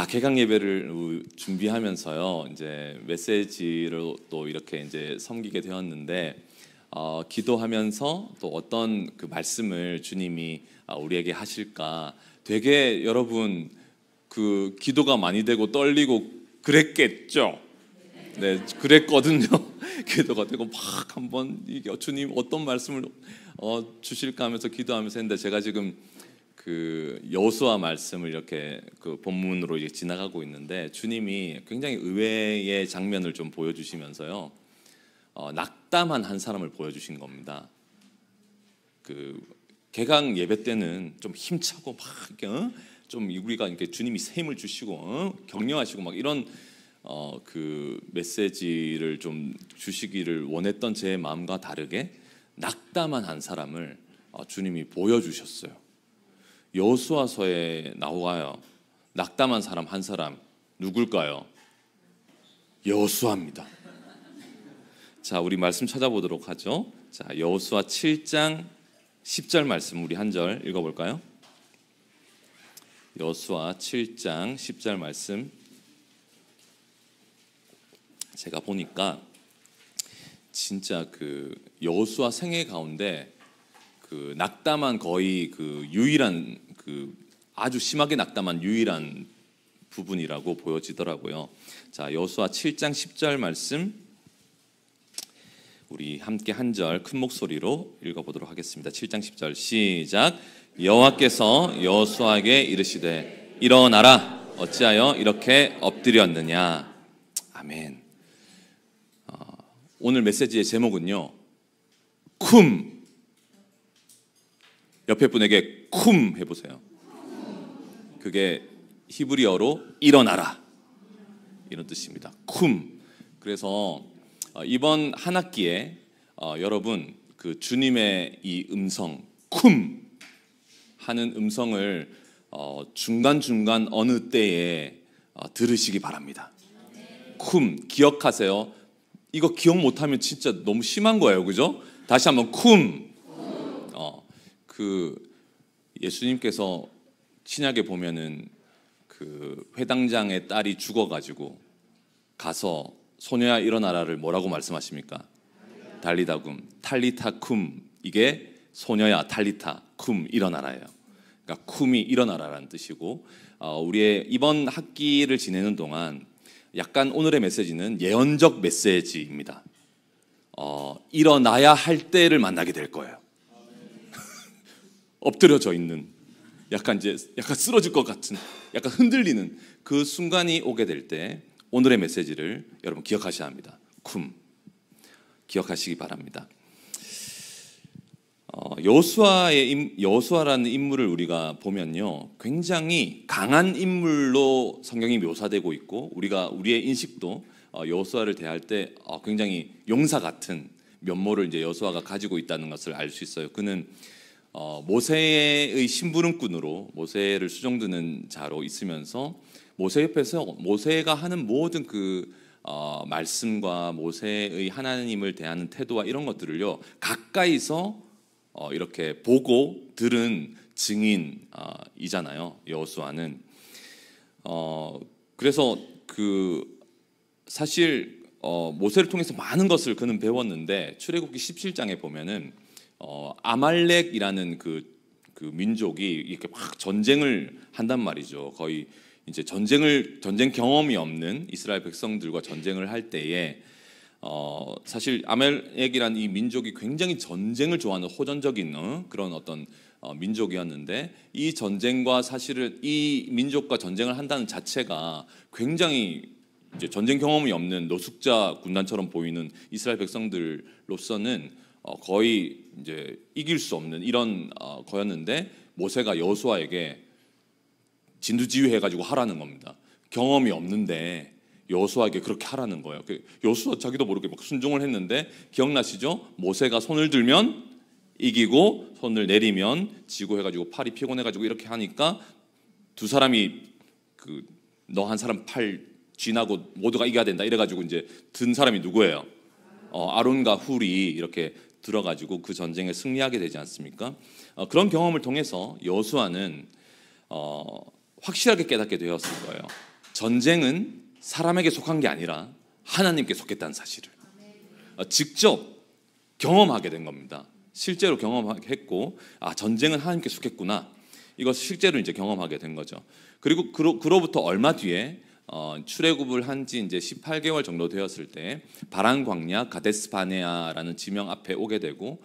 개강 예배를 준비하면서요, 이제 메시지를 또 이렇게 이제 섬기게 되었는데, 기도하면서 또 어떤 그 말씀을 주님이 우리에게 하실까, 되게 여러분 그 기도가 많이 되고 떨리고 그랬겠죠. 네, 그랬거든요. 기도가 되고 막 한번 이게 주님 어떤 말씀을 주실까 하면서 기도하면서 했는데, 제가 지금 그 여호수아 말씀을 이렇게 그 본문으로 이제 지나가고 있는데, 주님이 굉장히 의외의 장면을 좀 보여주시면서요, 낙담한 한 사람을 보여주신 겁니다. 그 개강 예배 때는 좀 힘차고 막 이렇게 좀 우리가 이렇게 주님이 새 힘을 주시고 격려하시고 막 이런 그 메시지를 좀 주시기를 원했던 제 마음과 다르게 낙담한 한 사람을 주님이 보여주셨어요. 여호수아서에 나와요. 낙담한 사람 한 사람 누굴까요? 여호수아입니다. 자, 우리 말씀 찾아보도록 하죠. 자, 여호수아 7장 10절 말씀 우리 한 절 읽어볼까요? 여호수아 7장 10절 말씀. 제가 보니까 진짜 그 여호수아 생애 가운데 그 낙담한 거의 그 유일한 그 아주 심하게 낙담한 유일한 부분이라고 보여지더라고요. 자, 여호수아 7장 10절 말씀 우리 함께 한 절 큰 목소리로 읽어보도록 하겠습니다. 7장 10절 시작. 여호와께서 여호수아에게 이르시되 일어나라, 어찌하여 이렇게 엎드렸느냐. 아멘. 오늘 메시지의 제목은요, 쿰. 옆에 분에게 쿰 해보세요. 그게 히브리어로 일어나라 이런 뜻입니다. 쿰. 그래서 이번 한 학기에 여러분 그 주님의 이 음성 쿰 하는 음성을 중간중간 어느 때에 들으시기 바랍니다. 쿰 기억하세요. 이거 기억 못하면 진짜 너무 심한 거예요, 그죠? 다시 한번 쿰. 그 예수님께서 신약에 보면은 그 회당장의 딸이 죽어가지고 가서 소녀야 일어나라를 뭐라고 말씀하십니까? 달리다 쿰, 탈리타 쿰. 이게 소녀야 탈리타 쿰 일어나라예요. 그러니까 쿰이 일어나라라는 뜻이고, 우리의 이번 학기를 지내는 동안 약간 오늘의 메시지는 예언적 메시지입니다. 일어나야 할 때를 만나게 될 거예요. 엎드려져 있는, 약간 쓰러질 것 같은, 약간 흔들리는 그 순간이 오게 될 때 오늘의 메시지를 여러분 기억하셔야 합니다. 쿰 기억하시기 바랍니다. 여호수아라는 인물을 우리가 보면요, 굉장히 강한 인물로 성경이 묘사되고 있고, 우리의 인식도 여호수아를 대할 때 굉장히 용사 같은 면모를 이제 여호수아가 가지고 있다는 것을 알 수 있어요. 그는 모세의 심부름꾼으로 모세를 수종드는 자로 있으면서 모세 옆에서 모세가 하는 모든 그 말씀과 모세의 하나님을 대하는 태도와 이런 것들을요 가까이서 이렇게 보고 들은 증인이잖아요, 여호수아는. 그래서 그 사실 모세를 통해서 많은 것을 그는 배웠는데, 출애굽기 17장에 보면은 아말렉이라는 그 민족이 이렇게 막 전쟁을 한단 말이죠. 거의 이제 전쟁 경험이 없는 이스라엘 백성들과 전쟁을 할 때에 사실 아말렉이라는 이 민족이 굉장히 전쟁을 좋아하는 호전적인 그런 어떤 민족이었는데, 이 전쟁과 사실은 이 민족과 전쟁을 한다는 자체가 굉장히 이제 전쟁 경험이 없는 노숙자 군단처럼 보이는 이스라엘 백성들로서는 거의 이제 이길 수 없는 이런 거였는데, 모세가 여호수아에게 진두지휘해가지고 하라는 겁니다. 경험이 없는데 여호수아에게 그렇게 하라는 거예요. 여호수아 자기도 모르게 막 순종을 했는데, 기억나시죠? 모세가 손을 들면 이기고 손을 내리면 지고 해가지고 팔이 피곤해가지고 이렇게 하니까 두 사람이 너 한 사람 팔 쥐나고 모두가 이겨야 된다 이래가지고 이제 든 사람이 누구예요? 아론과 훌이 이렇게 들어가지고 그 전쟁에 승리하게 되지 않습니까? 그런 경험을 통해서 여호수아는 확실하게 깨닫게 되었을 거예요. 전쟁은 사람에게 속한 게 아니라 하나님께 속했다는 사실을 직접 경험하게 된 겁니다. 실제로 경험했고, 전쟁은 하나님께 속했구나. 이것을 실제로 이제 경험하게 된 거죠. 그리고 그로부터 얼마 뒤에 출애굽을 한 지 이제 18개월 정도 되었을 때 바란 광야 가데스 바네아라는 지명 앞에 오게 되고,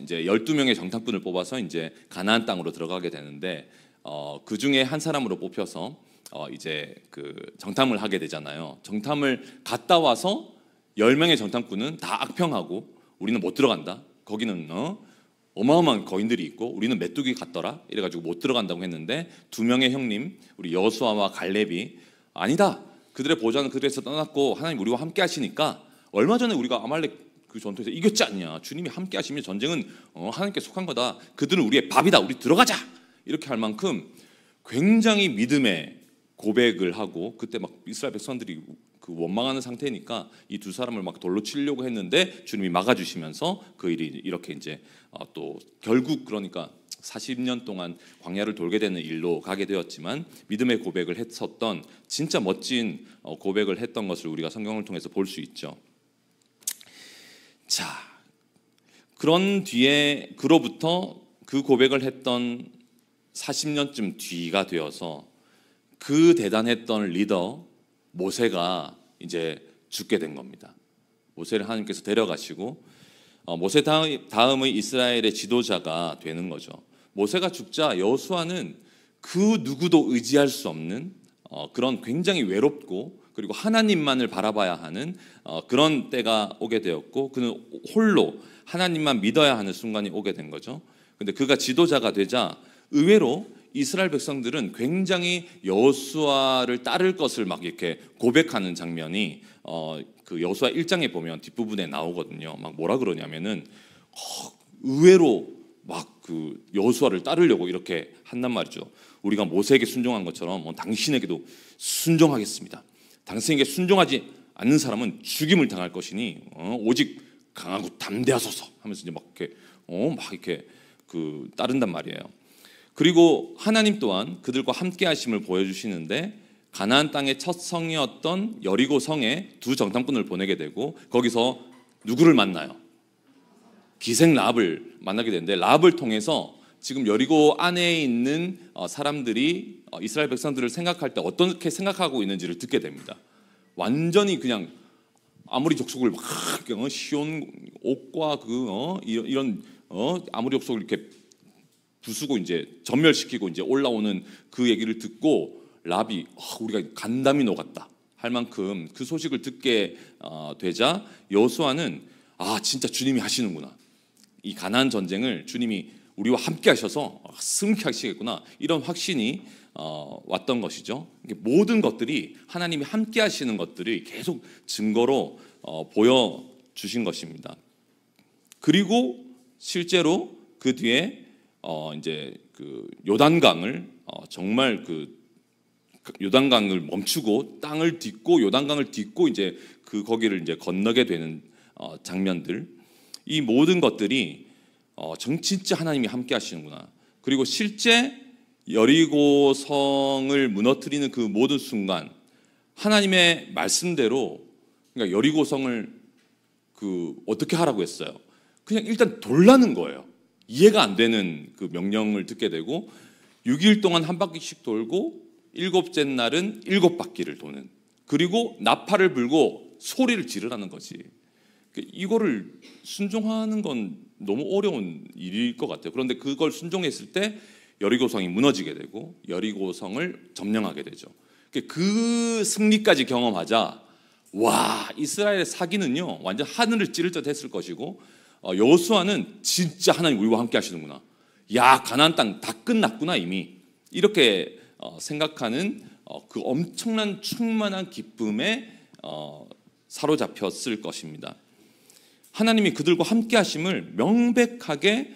이제 12명의 정탐꾼을 뽑아서 이제 가나안 땅으로 들어가게 되는데, 그 중에 한 사람으로 뽑혀서 이제 그 정탐을 하게 되잖아요. 정탐을 갔다 와서 10명의 정탐꾼은 다 악평하고 우리는 못 들어간다. 거기는 어마어마한 거인들이 있고 우리는 메뚜기 같더라. 이래가지고 못 들어간다고 했는데 2명의 형님, 우리 여호수아와 갈렙이 아니다. 그들의 보좌는 그들에서 떠났고 하나님 우리와 함께 하시니까, 얼마 전에 우리가 아말렉 그 전투에서 이겼지 않냐. 주님이 함께 하시면 전쟁은 하나님께 속한 거다. 그들은 우리의 밥이다. 우리 들어가자. 이렇게 할 만큼 굉장히 믿음의 고백을 하고, 그때 막 이스라엘 백성들이 그 원망하는 상태니까 이 두 사람을 막 돌로 치려고 했는데 주님이 막아주시면서 그 일이 이렇게 이제 또 결국 그러니까 40년 동안 광야를 돌게 되는 일로 가게 되었지만, 믿음의 고백을 했었던 진짜 멋진 고백을 했던 것을 우리가 성경을 통해서 볼 수 있죠. 자, 그런 뒤에 그로부터 그 고백을 했던 40년쯤 뒤가 되어서 그 대단했던 리더 모세가 이제 죽게 된 겁니다. 모세를 하나님께서 데려가시고 모세 다음의 이스라엘의 지도자가 되는 거죠. 모세가 죽자 여호수아는 그 누구도 의지할 수 없는 그런 굉장히 외롭고 그리고 하나님만을 바라봐야 하는 그런 때가 오게 되었고, 그는 홀로 하나님만 믿어야 하는 순간이 오게 된 거죠. 근데 그가 지도자가 되자 의외로 이스라엘 백성들은 굉장히 여호수아를 따를 것을 막 이렇게 고백하는 장면이 그 여호수아 1장에 보면 뒷부분에 나오거든요. 막 뭐라 그러냐면은 의외로 막 그 여호수아를 따르려고 이렇게 한단 말이죠. 우리가 모세에게 순종한 것처럼 당신에게도 순종하겠습니다. 당신에게 순종하지 않는 사람은 죽임을 당할 것이니 오직 강하고 담대하소서 하면서 이제 막 이렇게 그 따른단 말이에요. 그리고 하나님 또한 그들과 함께 하심을 보여주시는데, 가나안 땅의 첫 성이었던 여리고 성에 두 정탐꾼을 보내게 되고, 거기서 누구를 만나요? 기생 랍을 만나게 되는데, 랍을 통해서 지금 여리고 안에 있는 사람들이 이스라엘 백성들을 생각할 때 어떻게 생각하고 있는지를 듣게 됩니다. 완전히 그냥 아무리 족속을 막 시온 옥과 이런 아무리 족속을 이렇게 부수고 이제 전멸시키고 이제 올라오는 그 얘기를 듣고 랍이 우리가 간담이 녹았다 할 만큼 그 소식을 듣게 되자 여호수아는 진짜 주님이 하시는구나. 이 가나안 전쟁을 주님이 우리와 함께 하셔서 승리하시겠구나. 이런 확신이 왔던 것이죠. 모든 것들이 하나님이 함께 하시는 것들이 계속 증거로 보여주신 것입니다. 그리고 실제로 그 뒤에 이제 그 요단강을 정말 그 요단강을 멈추고 땅을 딛고 요단강을 딛고 이제 거기를 이제 건너게 되는 장면들, 이 모든 것들이 진짜 하나님이 함께 하시는구나. 그리고 실제 여리고 성을 무너뜨리는 그 모든 순간 하나님의 말씀대로, 그러니까 여리고 성을 어떻게 하라고 했어요? 그냥 일단 돌라는 거예요. 이해가 안 되는 그 명령을 듣게 되고 6일 동안 한 바퀴씩 돌고 7째 날은 7바퀴를 도는, 그리고 나팔을 불고 소리를 지르라는 거지. 이거를 순종하는 건 너무 어려운 일일 것 같아요. 그런데 그걸 순종했을 때 여리고성이 무너지게 되고 여리고성을 점령하게 되죠. 그 승리까지 경험하자 이스라엘의 사기는요 완전 하늘을 찌를 듯 했을 것이고, 여호수아는 진짜 하나님 우리와 함께 하시는구나. 가나안 땅 다 끝났구나 이미. 이렇게 생각하는 그 엄청난 충만한 기쁨에 사로잡혔을 것입니다. 하나님이 그들과 함께 하심을 명백하게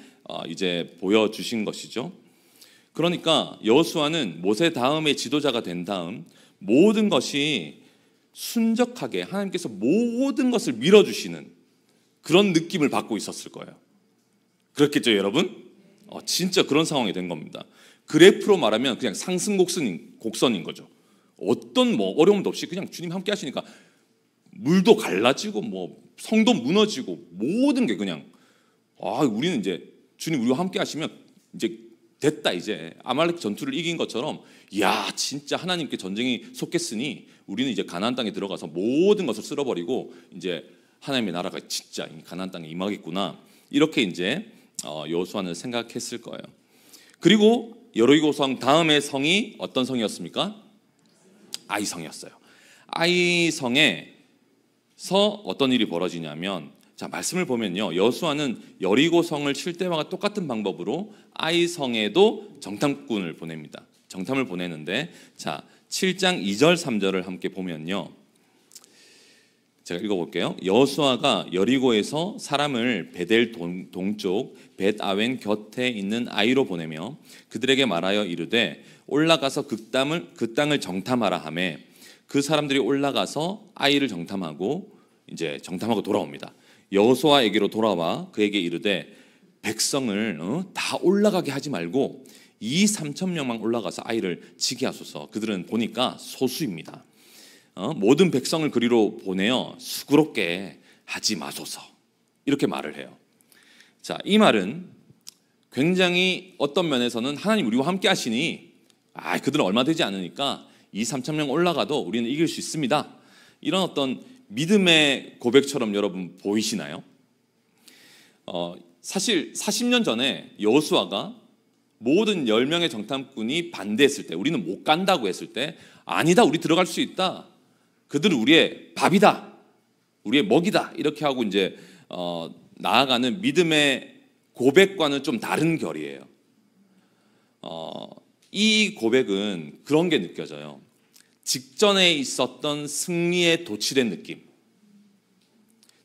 이제 보여주신 것이죠. 그러니까 여호수아는 모세 다음의 지도자가 된 다음 모든 것이 순적하게 하나님께서 모든 것을 밀어주시는 그런 느낌을 받고 있었을 거예요. 그렇겠죠, 여러분? 진짜 그런 상황이 된 겁니다. 그래프로 말하면 그냥 상승 곡선인 거죠. 어떤 뭐 어려움도 없이 그냥 주님 함께 하시니까 물도 갈라지고 뭐 성도 무너지고 모든 게 그냥 우리는 이제 주님 우리와 함께 하시면 이제 됐다, 이제 아말렉 전투를 이긴 것처럼 야 진짜 하나님께 전쟁이 속했으니 우리는 이제 가나안 땅에 들어가서 모든 것을 쓸어버리고 이제 하나님의 나라가 진짜 가나안 땅에 임하겠구나, 이렇게 이제 여호수아는 생각했을 거예요. 그리고 여리고 성 다음의 성이 어떤 성이었습니까? 아이성이었어요. 아이성에서 어떤 일이 벌어지냐면, 자 말씀을 보면요, 여호수아는 여리고 성을 칠 때와 똑같은 방법으로 아이성에도 정탐꾼을 보냅니다. 정탐을 보내는데, 자 7장 2절 3절을 함께 보면요, 제가 읽어볼게요. 여호수아가 여리고에서 사람을 베델 동쪽 벳아웬 곁에 있는 아이로 보내며 그들에게 말하여 이르되 올라가서 그 땅을 정탐하라 하매 그 사람들이 올라가서 아이를 정탐하고 돌아옵니다. 여호수아에게로 돌아와 그에게 이르되 백성을 다 올라가게 하지 말고 2,3,000명만 올라가서 아이를 치게 하소서. 그들은 보니까 소수입니다. 모든 백성을 그리로 보내어 수고롭게 하지 마소서, 이렇게 말을 해요. 자, 이 말은 굉장히 어떤 면에서는 하나님 우리와 함께 하시니 그들은 얼마 되지 않으니까 2,3,000명 올라가도 우리는 이길 수 있습니다, 이런 어떤 믿음의 고백처럼 여러분 보이시나요? 사실 40년 전에 여호수아가 모든 10명의 정탐꾼이 반대했을 때, 우리는 못 간다고 했을 때, 아니다 우리 들어갈 수 있다, 그들은 우리의 밥이다, 우리의 먹이다, 이렇게 하고 이제 나아가는 믿음의 고백과는 좀 다른 결이에요. 이 고백은 그런 게 느껴져요. 직전에 있었던 승리에 도취된 느낌,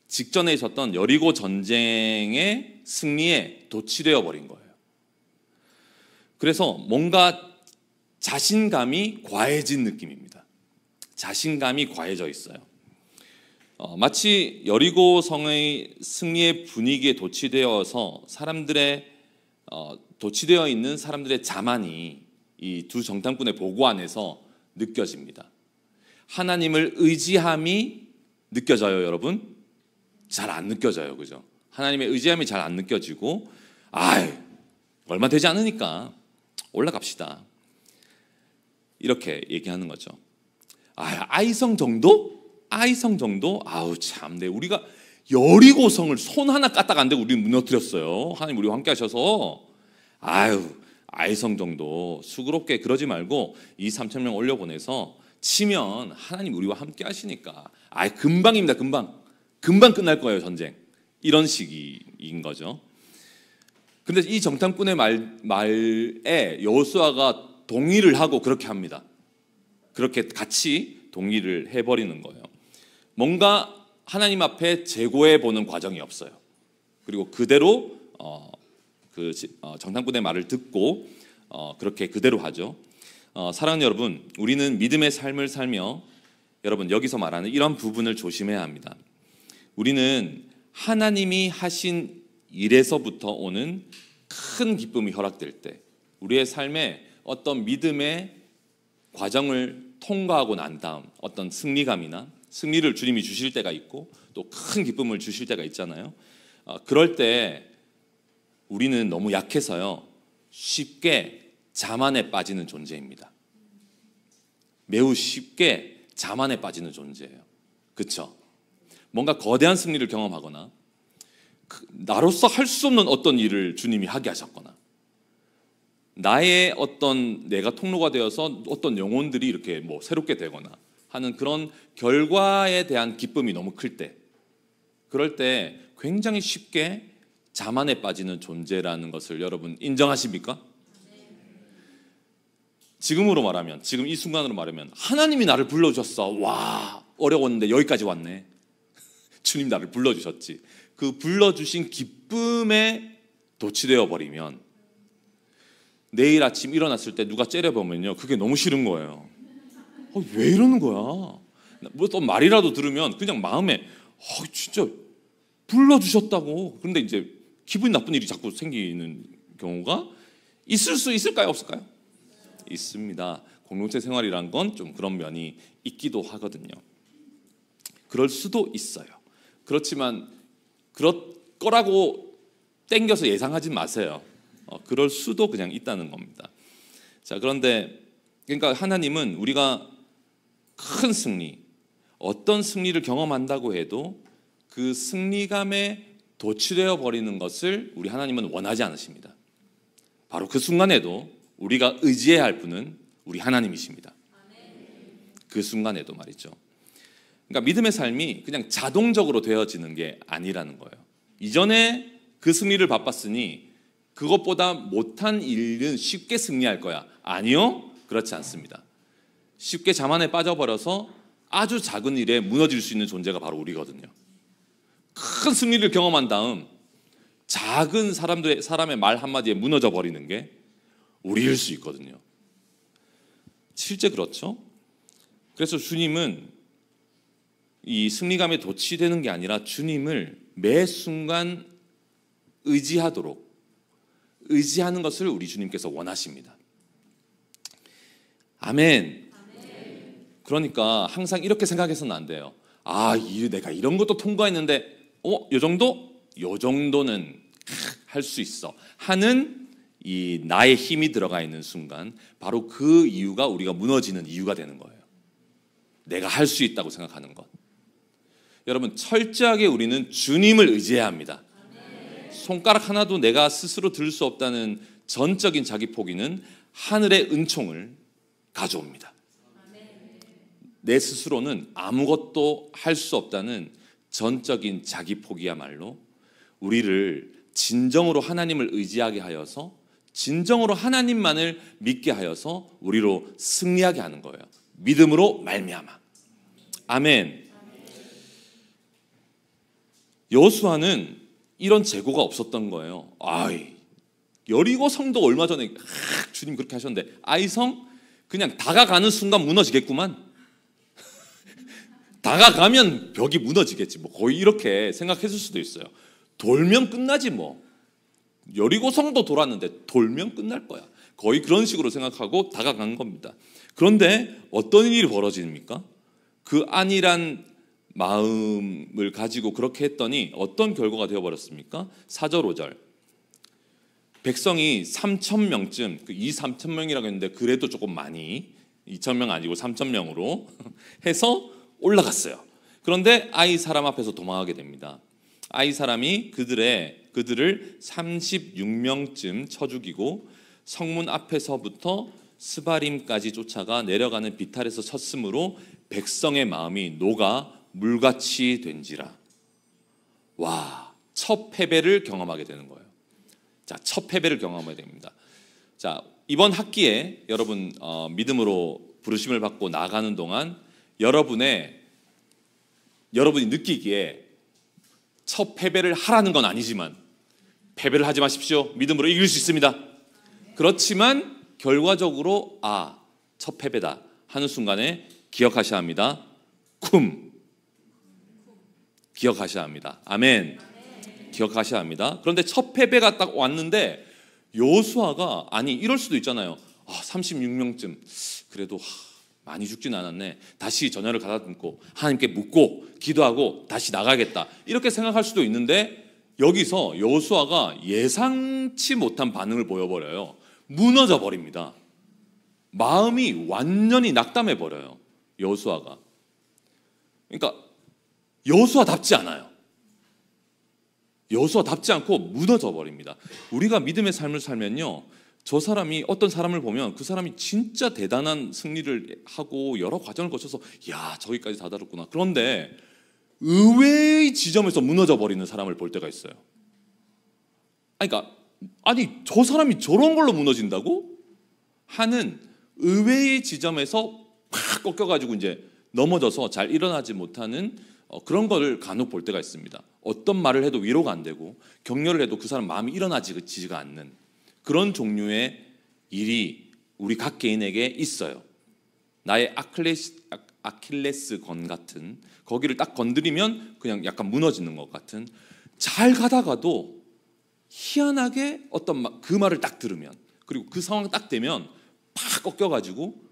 직전에 있었던 여리고 전쟁의 승리에 도취되어 버린 거예요. 그래서 뭔가 자신감이 과해진 느낌입니다. 자신감이 과해져 있어요. 마치 여리고 성의 승리의 분위기에 도취되어서 도취되어 있는 사람들의 자만이 이 두 정탐꾼의 보고 안에서 느껴집니다. 하나님을 의지함이 느껴져요, 여러분? 잘 안 느껴져요, 그죠? 하나님의 의지함이 잘 안 느껴지고, 얼마 되지 않으니까 올라갑시다, 이렇게 얘기하는 거죠. 아이성 정도? 참, 우리가 여리고성을 손 하나 까딱 안 대고 우리는 무너뜨렸어요. 하나님 우리와 함께 하셔서. 아이성 정도 수고롭게 그러지 말고 2,3,000명 올려보내서 치면 하나님 우리와 함께 하시니까 금방입니다. 금방 끝날 거예요, 전쟁. 이런 식인 거죠. 근데 이 정탐꾼의 말에 여호수아가 동의를 하고 그렇게 합니다. 그렇게 같이 동의를 해버리는 거예요. 뭔가 하나님 앞에 재고해 보는 과정이 없어요. 그리고 그대로 정탐꾼의 말을 듣고 그렇게 그대로 하죠. 사랑하는 여러분, 우리는 믿음의 삶을 살며 여러분 여기서 말하는 이런 부분을 조심해야 합니다. 우리는 하나님이 하신 일에서부터 오는 큰 기쁨이 허락될 때, 우리의 삶에 어떤 믿음의 과정을 통과하고 난 다음 어떤 승리감이나 승리를 주님이 주실 때가 있고 또 큰 기쁨을 주실 때가 있잖아요. 그럴 때 우리는 너무 약해서요, 쉽게 자만에 빠지는 존재입니다. 매우 쉽게 자만에 빠지는 존재예요. 그렇죠? 뭔가 거대한 승리를 경험하거나 나로서 할 수 없는 어떤 일을 주님이 하게 하셨거나 나의 내가 통로가 되어서 어떤 영혼들이 이렇게 새롭게 되거나 하는 그런 결과에 대한 기쁨이 너무 클 때, 그럴 때 굉장히 쉽게 자만에 빠지는 존재라는 것을 여러분 인정하십니까? 지금으로 말하면, 지금 이 순간으로 말하면 하나님이 나를 불러주셨어. 와, 어려웠는데 여기까지 왔네. 주님 나를 불러주셨지. 그 불러주신 기쁨에 도취되어 버리면 내일 아침 일어났을 때 누가 째려보면요, 그게 너무 싫은 거예요. 왜 이러는 거야? 또 말이라도 들으면 그냥 마음에 진짜 불러주셨다고. 그런데 이제 기분이 나쁜 일이 자꾸 생기는 경우가 있을 수 있을까요? 없을까요? 있습니다. 공동체 생활이란 건 좀 그런 면이 있기도 하거든요. 그럴 수도 있어요. 그렇지만 그럴 거라고 땡겨서 예상하지 마세요. 그럴 수도 그냥 있다는 겁니다. 자, 그런데 그러니까 하나님은 우리가 큰 승리, 어떤 승리를 경험한다고 해도 그 승리감에 도취되어 버리는 것을 우리 하나님은 원하지 않으십니다. 바로 그 순간에도 우리가 의지해야 할 분은 우리 하나님이십니다. 그 순간에도 말이죠. 그러니까 믿음의 삶이 그냥 자동적으로 되어지는 게 아니라는 거예요. 이전에 그 승리를 맛봤으니 그것보다 못한 일은 쉽게 승리할 거야. 아니요, 그렇지 않습니다. 쉽게 자만에 빠져버려서 아주 작은 일에 무너질 수 있는 존재가 바로 우리거든요. 큰 승리를 경험한 다음 작은 사람의 말 한마디에 무너져 버리는 게 우리일 수 있거든요. 실제 그렇죠. 그래서 주님은 이 승리감에 도취되는 게 아니라 주님을 매 순간 의지하는 것을 우리 주님께서 원하십니다. 아멘. 그러니까 항상 이렇게 생각해서는 안 돼요. 내가 이런 것도 통과했는데 요 정도는 할 수 있어 하는 이 나의 힘이 들어가 있는 순간 바로 그 이유가 우리가 무너지는 이유가 되는 거예요. 내가 할 수 있다고 생각하는 것. 여러분, 철저하게 우리는 주님을 의지해야 합니다. 손가락 하나도 내가 스스로 들 수 없다는 전적인 자기 포기는 하늘의 은총을 가져옵니다. 내 스스로는 아무것도 할 수 없다는 전적인 자기 포기야말로 우리를 진정으로 하나님을 의지하게 하여서 진정으로 하나님만을 믿게 하여서 우리로 승리하게 하는 거예요. 믿음으로 말미암아. 아멘. 여호수아는 이런 재고가 없었던 거예요. 여리고 성도 얼마 전에 주님 그렇게 하셨는데 아이성 그냥 다가가는 순간 무너지겠구만. 다가가면 벽이 무너지겠지. 거의 이렇게 생각했을 수도 있어요. 돌면 끝나지 뭐. 여리고 성도 돌았는데 돌면 끝날 거야. 거의 그런 식으로 생각하고 다가간 겁니다. 그런데 어떤 일이 벌어집니까? 그 안일한 마음을 가지고 그렇게 했더니 어떤 결과가 되어버렸습니까? 4절 5절 백성이 3,000명쯤 3,000명이라고 했는데 그래도 조금 많이 2,000명 아니고 3,000명으로 해서 올라갔어요. 그런데 아이 사람 앞에서 도망하게 됩니다. 아이 사람이 그들을 36명쯤 쳐 죽이고 성문 앞에서부터 스바림까지 쫓아가 내려가는 비탈에서 쳤으므로 백성의 마음이 녹아 물같이 된지라. 첫 패배를 경험하게 되는 거예요. 자, 첫 패배를 경험하게 됩니다. 자, 이번 학기에 여러분 믿음으로 부르심을 받고 나가는 동안 여러분이 느끼기에 첫 패배를 하라는 건 아니지만 패배를 하지 마십시오. 믿음으로 이길 수 있습니다. 그렇지만 결과적으로 첫 패배다 하는 순간에 기억하셔야 합니다. 기억하셔야 합니다. 아멘. 기억하셔야 합니다. 그런데 첫 패배가 딱 왔는데 여호수아가 이럴 수도 있잖아요. 36명쯤 그래도 많이 죽진 않았네. 다시 전열을 가다듬고 하나님께 묻고 기도하고 다시 나가겠다. 이렇게 생각할 수도 있는데 여기서 여호수아가 예상치 못한 반응을 보여버려요. 무너져 버립니다. 마음이 완전히 낙담해 버려요. 여호수아가. 그러니까 여호수아답지 않아요. 여호수아답지 않고 무너져 버립니다. 우리가 믿음의 삶을 살면요, 저 사람이 어떤 사람을 보면 그 사람이 진짜 대단한 승리를 하고 여러 과정을 거쳐서 저기까지 다다랐구나. 그런데 의외의 지점에서 무너져 버리는 사람을 볼 때가 있어요. 저 사람이 저런 걸로 무너진다고 하는 의외의 지점에서 팍 꺾여가지고 이제 넘어져서 잘 일어나지 못하는 그런 거를 간혹 볼 때가 있습니다. 어떤 말을 해도 위로가 안 되고 격려를 해도 그 사람 마음이 일어나지가 않는 그런 종류의 일이 우리 각 개인에게 있어요. 나의 아킬레스 건 같은, 거기를 딱 건드리면 그냥 약간 무너지는 것 같은, 잘 가다가도 희한하게 그 말을 딱 들으면, 그리고 그 상황 딱 되면 팍 꺾여가지고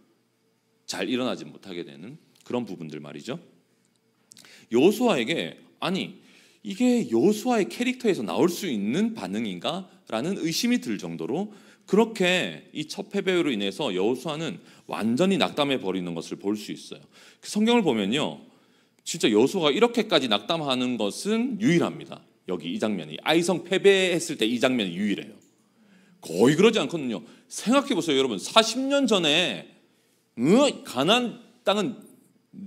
잘 일어나지 못하게 되는 그런 부분들 말이죠. 여호수아에게 아니 이게 여호수아의 캐릭터에서 나올 수 있는 반응인가? 라는 의심이 들 정도로 그렇게 이 첫 패배로 인해서 여호수아는 완전히 낙담해 버리는 것을 볼 수 있어요. 그 성경을 보면요, 진짜 여호수아가 이렇게까지 낙담하는 것은 유일합니다. 여기 이 장면이 아이성 패배했을 때 이 장면이 유일해요. 거의 그러지 않거든요. 생각해 보세요, 여러분. 40년 전에 가나안 땅은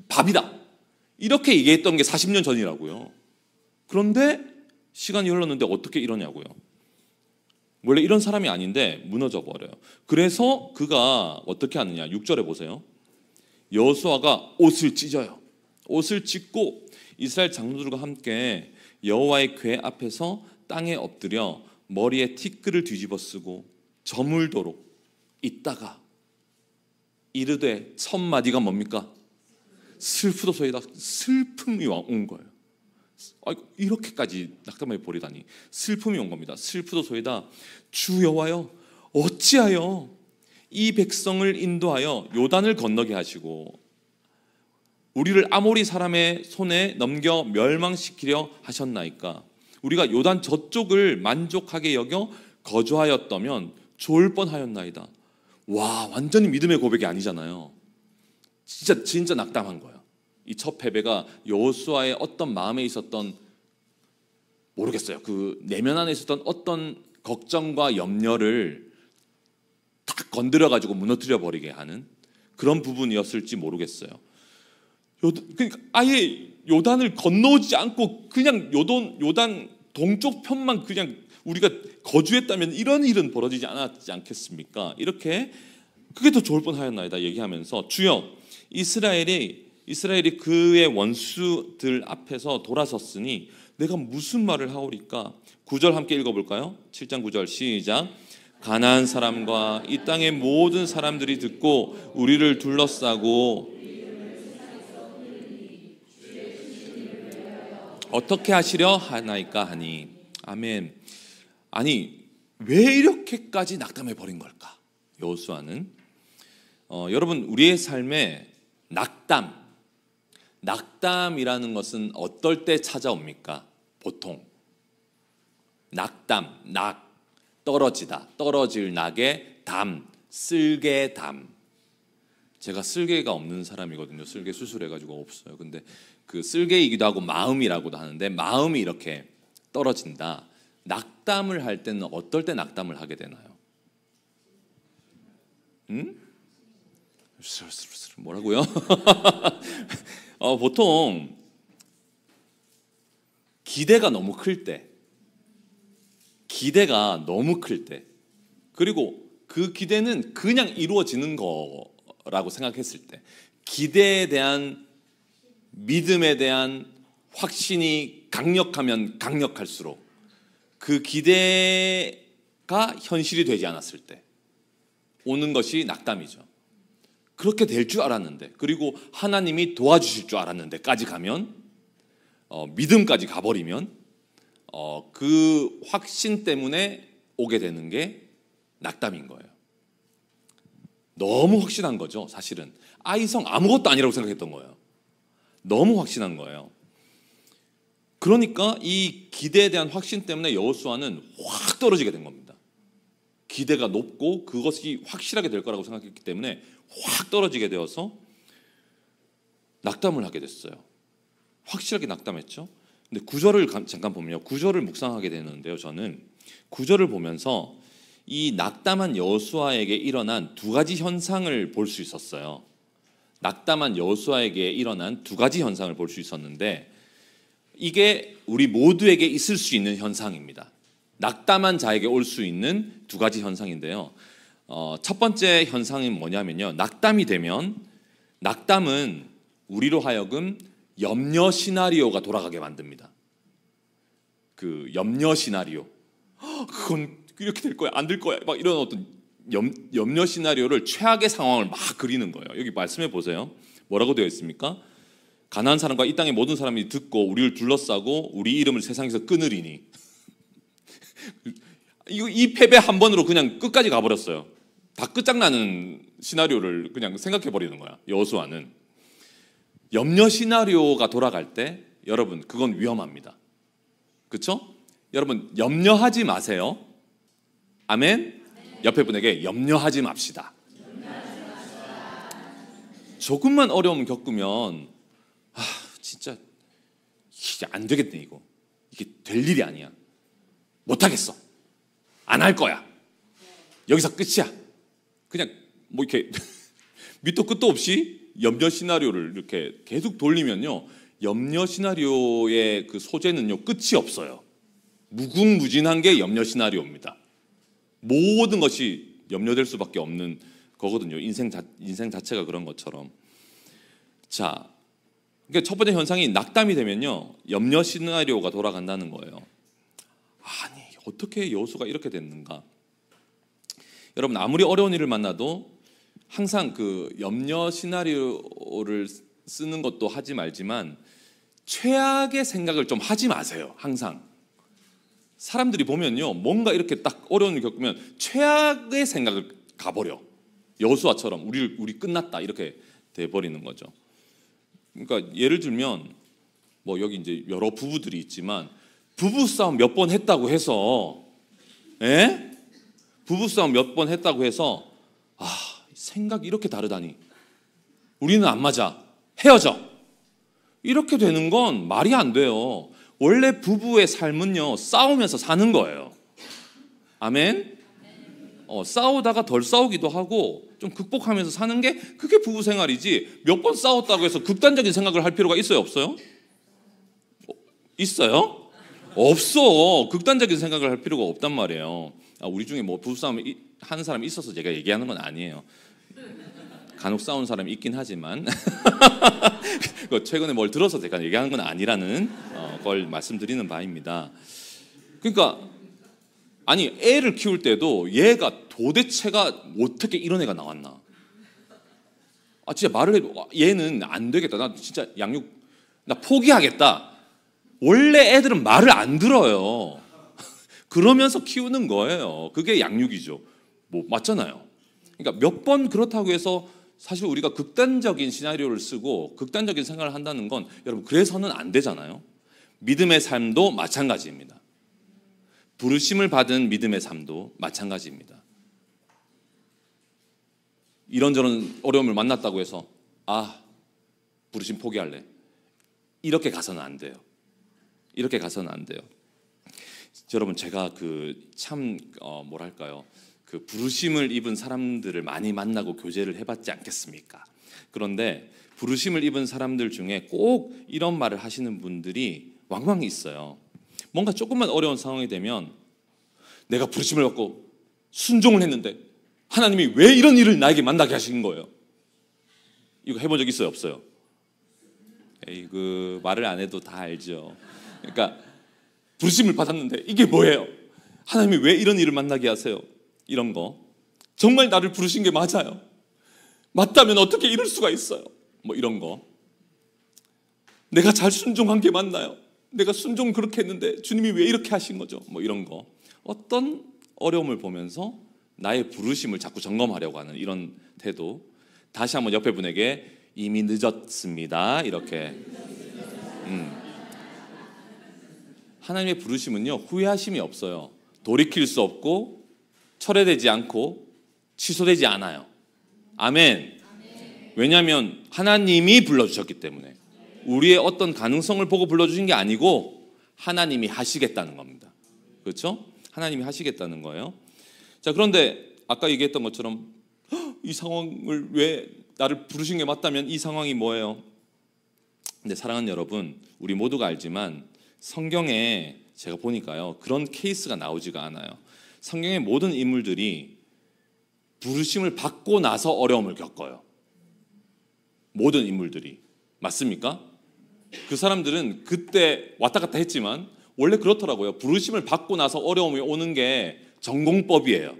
밥이다 이렇게 얘기했던 게 40년 전이라고요. 그런데 시간이 흘렀는데 어떻게 이러냐고요. 원래 이런 사람이 아닌데 무너져 버려요. 그래서 그가 어떻게 하느냐. 6절에 보세요. 여호수아가 옷을 찢어요. 옷을 찢고 이스라엘 장로들과 함께 여호와의 궤 앞에서 땅에 엎드려 머리에 티끌을 뒤집어 쓰고 저물도록 있다가 이르되 첫 마디가 뭡니까? 슬프도소이다. 슬픔이 온 거예요. 이렇게까지 낙담해 버리다니. 슬픔이 온 겁니다. 슬프도소이다. 주 여호와여 어찌하여 이 백성을 인도하여 요단을 건너게 하시고 우리를 아모리 사람의 손에 넘겨 멸망시키려 하셨나이까. 우리가 요단 저쪽을 만족하게 여겨 거주하였다면 좋을 뻔하였나이다. 와, 완전히 믿음의 고백이 아니잖아요. 진짜 낙담한 거예요. 이 첫 패배가 여호수아의 어떤 마음에 있었던, 모르겠어요, 그 내면 안에 있었던 어떤 걱정과 염려를 딱 건드려 가지고 무너뜨려 버리게 하는 그런 부분이었을지 모르겠어요. 그러니까 아예 요단을 건너오지 않고 그냥 요단 동쪽 편만 그냥 우리가 거주했다면 이런 일은 벌어지지 않았지 않겠습니까? 이렇게 그게 더 좋을 뻔하였나이다 얘기하면서 주여 이스라엘이 그의 원수들 앞에서 돌아섰으니 내가 무슨 말을 하오리까? 9절 함께 읽어볼까요? 7장 9절 시작. 가나안 사람과 이 땅의 모든 사람들이 듣고 우리를 둘러싸고 어떻게 하시려 하나이까 하니. 아멘. 아니 왜 이렇게까지 낙담해 버린 걸까? 여호수아는 여러분, 우리의 삶에 낙담이라는 것은 어떨 때 찾아옵니까? 보통 떨어지다, 떨어질 낙에 쓸개담. 제가 쓸개가 없는 사람이거든요. 쓸개 수술해가지고 없어요. 근데 그 쓸개이기도 하고 마음이라고도 하는데, 마음이 이렇게 떨어진다. 낙담을 할 때는 어떨 때 낙담을 하게 되나요? 뭐라고요? 보통 기대가 너무 클 때, 그리고 그 기대는 그냥 이루어지는 거라고 생각했을 때, 기대에 대한 믿음에 대한 확신이 강력하면 강력할수록 그 기대가 현실이 되지 않았을 때 오는 것이 낙담이죠. 그렇게 될 줄 알았는데, 그리고 하나님이 도와주실 줄 알았는데까지 가면, 믿음까지 가버리면 그 확신 때문에 오게 되는 게 낙담인 거예요. 너무 확신한 거죠. 사실은 아이성 아무것도 아니라고 생각했던 거예요. 너무 확신한 거예요. 그러니까 이 기대에 대한 확신 때문에 여호수아는 확 떨어지게 된 겁니다. 기대가 높고 그것이 확실하게 될 거라고 생각했기 때문에 확 떨어지게 되어서 낙담을 하게 됐어요. 확실하게 낙담했죠. 근데 9절을 잠깐 보면요, 9절을 묵상하게 되는데요, 저는 9절을 보면서 이 낙담한 여호수아에게 일어난 두 가지 현상을 볼 수 있었어요. 낙담한 여호수아에게 일어난 두 가지 현상을 볼 수 있었는데, 이게 우리 모두에게 있을 수 있는 현상입니다. 낙담한 자에게 올 수 있는 두 가지 현상인데요. 첫 번째 현상은 뭐냐면요, 낙담은 우리로 하여금 염려 시나리오가 돌아가게 만듭니다. 그 염려 시나리오, 그건 이렇게 될 거야, 안 될 거야, 막 이런 어떤 염려 시나리오를, 최악의 상황을 막 그리는 거예요. 여기 말씀해 보세요. 뭐라고 되어 있습니까? 가나안 사람과 이 땅의 모든 사람이 듣고 우리를 둘러싸고 우리 이름을 세상에서 끊으리니. 이 패배 한 번으로 그냥 끝까지 가버렸어요. 다 끝장나는 시나리오를 그냥 생각해 버리는 거야. 여호수아는. 염려 시나리오가 돌아갈 때 여러분 그건 위험합니다. 그렇죠? 여러분 염려하지 마세요. 아멘. 옆에 분에게 염려하지 맙시다. 조금만 어려움 겪으면 진짜 이게 안 되겠네. 이게 될 일이 아니야. 못하겠어. 안 할 거야. 여기서 끝이야. 그냥 뭐 이렇게 밑도 끝도 없이 염려 시나리오를 이렇게 계속 돌리면요, 염려 시나리오의 그 소재는요 끝이 없어요. 무궁무진한 게 염려 시나리오입니다. 모든 것이 염려될 수밖에 없는 거거든요. 인생 자체가 그런 것처럼. 자, 그러니까 첫 번째 현상이 낙담이 되면요 염려 시나리오가 돌아간다는 거예요. 아니 어떻게 여호수아가 이렇게 됐는가? 여러분 아무리 어려운 일을 만나도 항상 그 염려 시나리오를 쓰는 것도 하지 말지만 최악의 생각을 좀 하지 마세요. 항상 사람들이 보면요 뭔가 이렇게 딱 어려운 일 겪으면 최악의 생각을 가버려. 여호수아처럼 우리 끝났다 이렇게 돼버리는 거죠. 그러니까 예를 들면 뭐 여기 이제 여러 부부들이 있지만 부부싸움 몇 번 했다고 해서 부부싸움 몇 번 했다고 해서 생각이 이렇게 다르다니 우리는 안 맞아 헤어져 이렇게 되는 건 말이 안 돼요. 원래 부부의 삶은요 싸우면서 사는 거예요. 아멘. 싸우다가 덜 싸우기도 하고 좀 극복하면서 사는 게 그게 부부 생활이지 몇 번 싸웠다고 해서 극단적인 생각을 할 필요가 있어요 없어요? 있어요? 없어. 극단적인 생각을 할 필요가 없단 말이에요. 우리 중에 뭐 부부싸움 하는 사람이 있어서 제가 얘기하는 건 아니에요. 간혹 싸운 사람이 있긴 하지만 최근에 뭘 들어서 제가 얘기하는 건 아니라는 걸 말씀드리는 바입니다. 그러니까 아니 애를 키울 때도 얘가 도대체가 어떻게 이런 애가 나왔나? 진짜 말을 해도 얘는 안 되겠다. 나 진짜 양육 나 포기하겠다. 원래 애들은 말을 안 들어요. 그러면서 키우는 거예요. 그게 양육이죠. 뭐 맞잖아요. 그러니까 몇 번 그렇다고 해서 사실 우리가 극단적인 시나리오를 쓰고 극단적인 생각을 한다는 건 여러분 그래서는 안 되잖아요. 믿음의 삶도 마찬가지입니다. 부르심을 받은 믿음의 삶도 마찬가지입니다. 이런저런 어려움을 만났다고 해서 부르심 포기할래. 이렇게 가서는 안 돼요. 이렇게 가서는 안 돼요. 여러분 제가 뭐랄까요? 그 부르심을 입은 사람들을 많이 만나고 교제를 해봤지 않겠습니까? 그런데 부르심을 입은 사람들 중에 꼭 이런 말을 하시는 분들이 왕왕 있어요. 뭔가 조금만 어려운 상황이 되면 내가 부르심을 받고 순종을 했는데 하나님이 왜 이런 일을 나에게 만나게 하신 거예요? 이거 해본 적 있어요? 없어요? 말을 안 해도 다 알죠. 그러니까 부르심을 받았는데 이게 뭐예요? 하나님이 왜 이런 일을 만나게 하세요? 이런 거 정말 나를 부르신 게 맞아요? 맞다면 어떻게 이럴 수가 있어요? 뭐 이런 거 내가 잘 순종한 게 맞나요? 내가 순종 그렇게 했는데 주님이 왜 이렇게 하신 거죠? 뭐 이런 거 어떤 어려움을 보면서 나의 부르심을 자꾸 점검하려고 하는 이런 태도. 다시 한번 옆에 분에게 이미 늦었습니다 이렇게 하나님의 부르심은요 후회하심이 없어요. 돌이킬 수 없고 철회되지 않고 취소되지 않아요. 아멘. 왜냐하면 하나님이 불러주셨기 때문에 우리의 어떤 가능성을 보고 불러주신 게 아니고 하나님이 하시겠다는 겁니다. 그렇죠? 하나님이 하시겠다는 거예요. 자, 그런데 아까 얘기했던 것처럼 이 상황을 왜 나를 부르신 게 맞다면 이 상황이 뭐예요? 근데 사랑하는 여러분, 우리 모두가 알지만 성경에 제가 보니까요 그런 케이스가 나오지가 않아요. 성경의 모든 인물들이 부르심을 받고 나서 어려움을 겪어요. 모든 인물들이. 맞습니까? 그 사람들은 그때 왔다 갔다 했지만 원래 그렇더라고요. 부르심을 받고 나서 어려움이 오는 게 전공법이에요.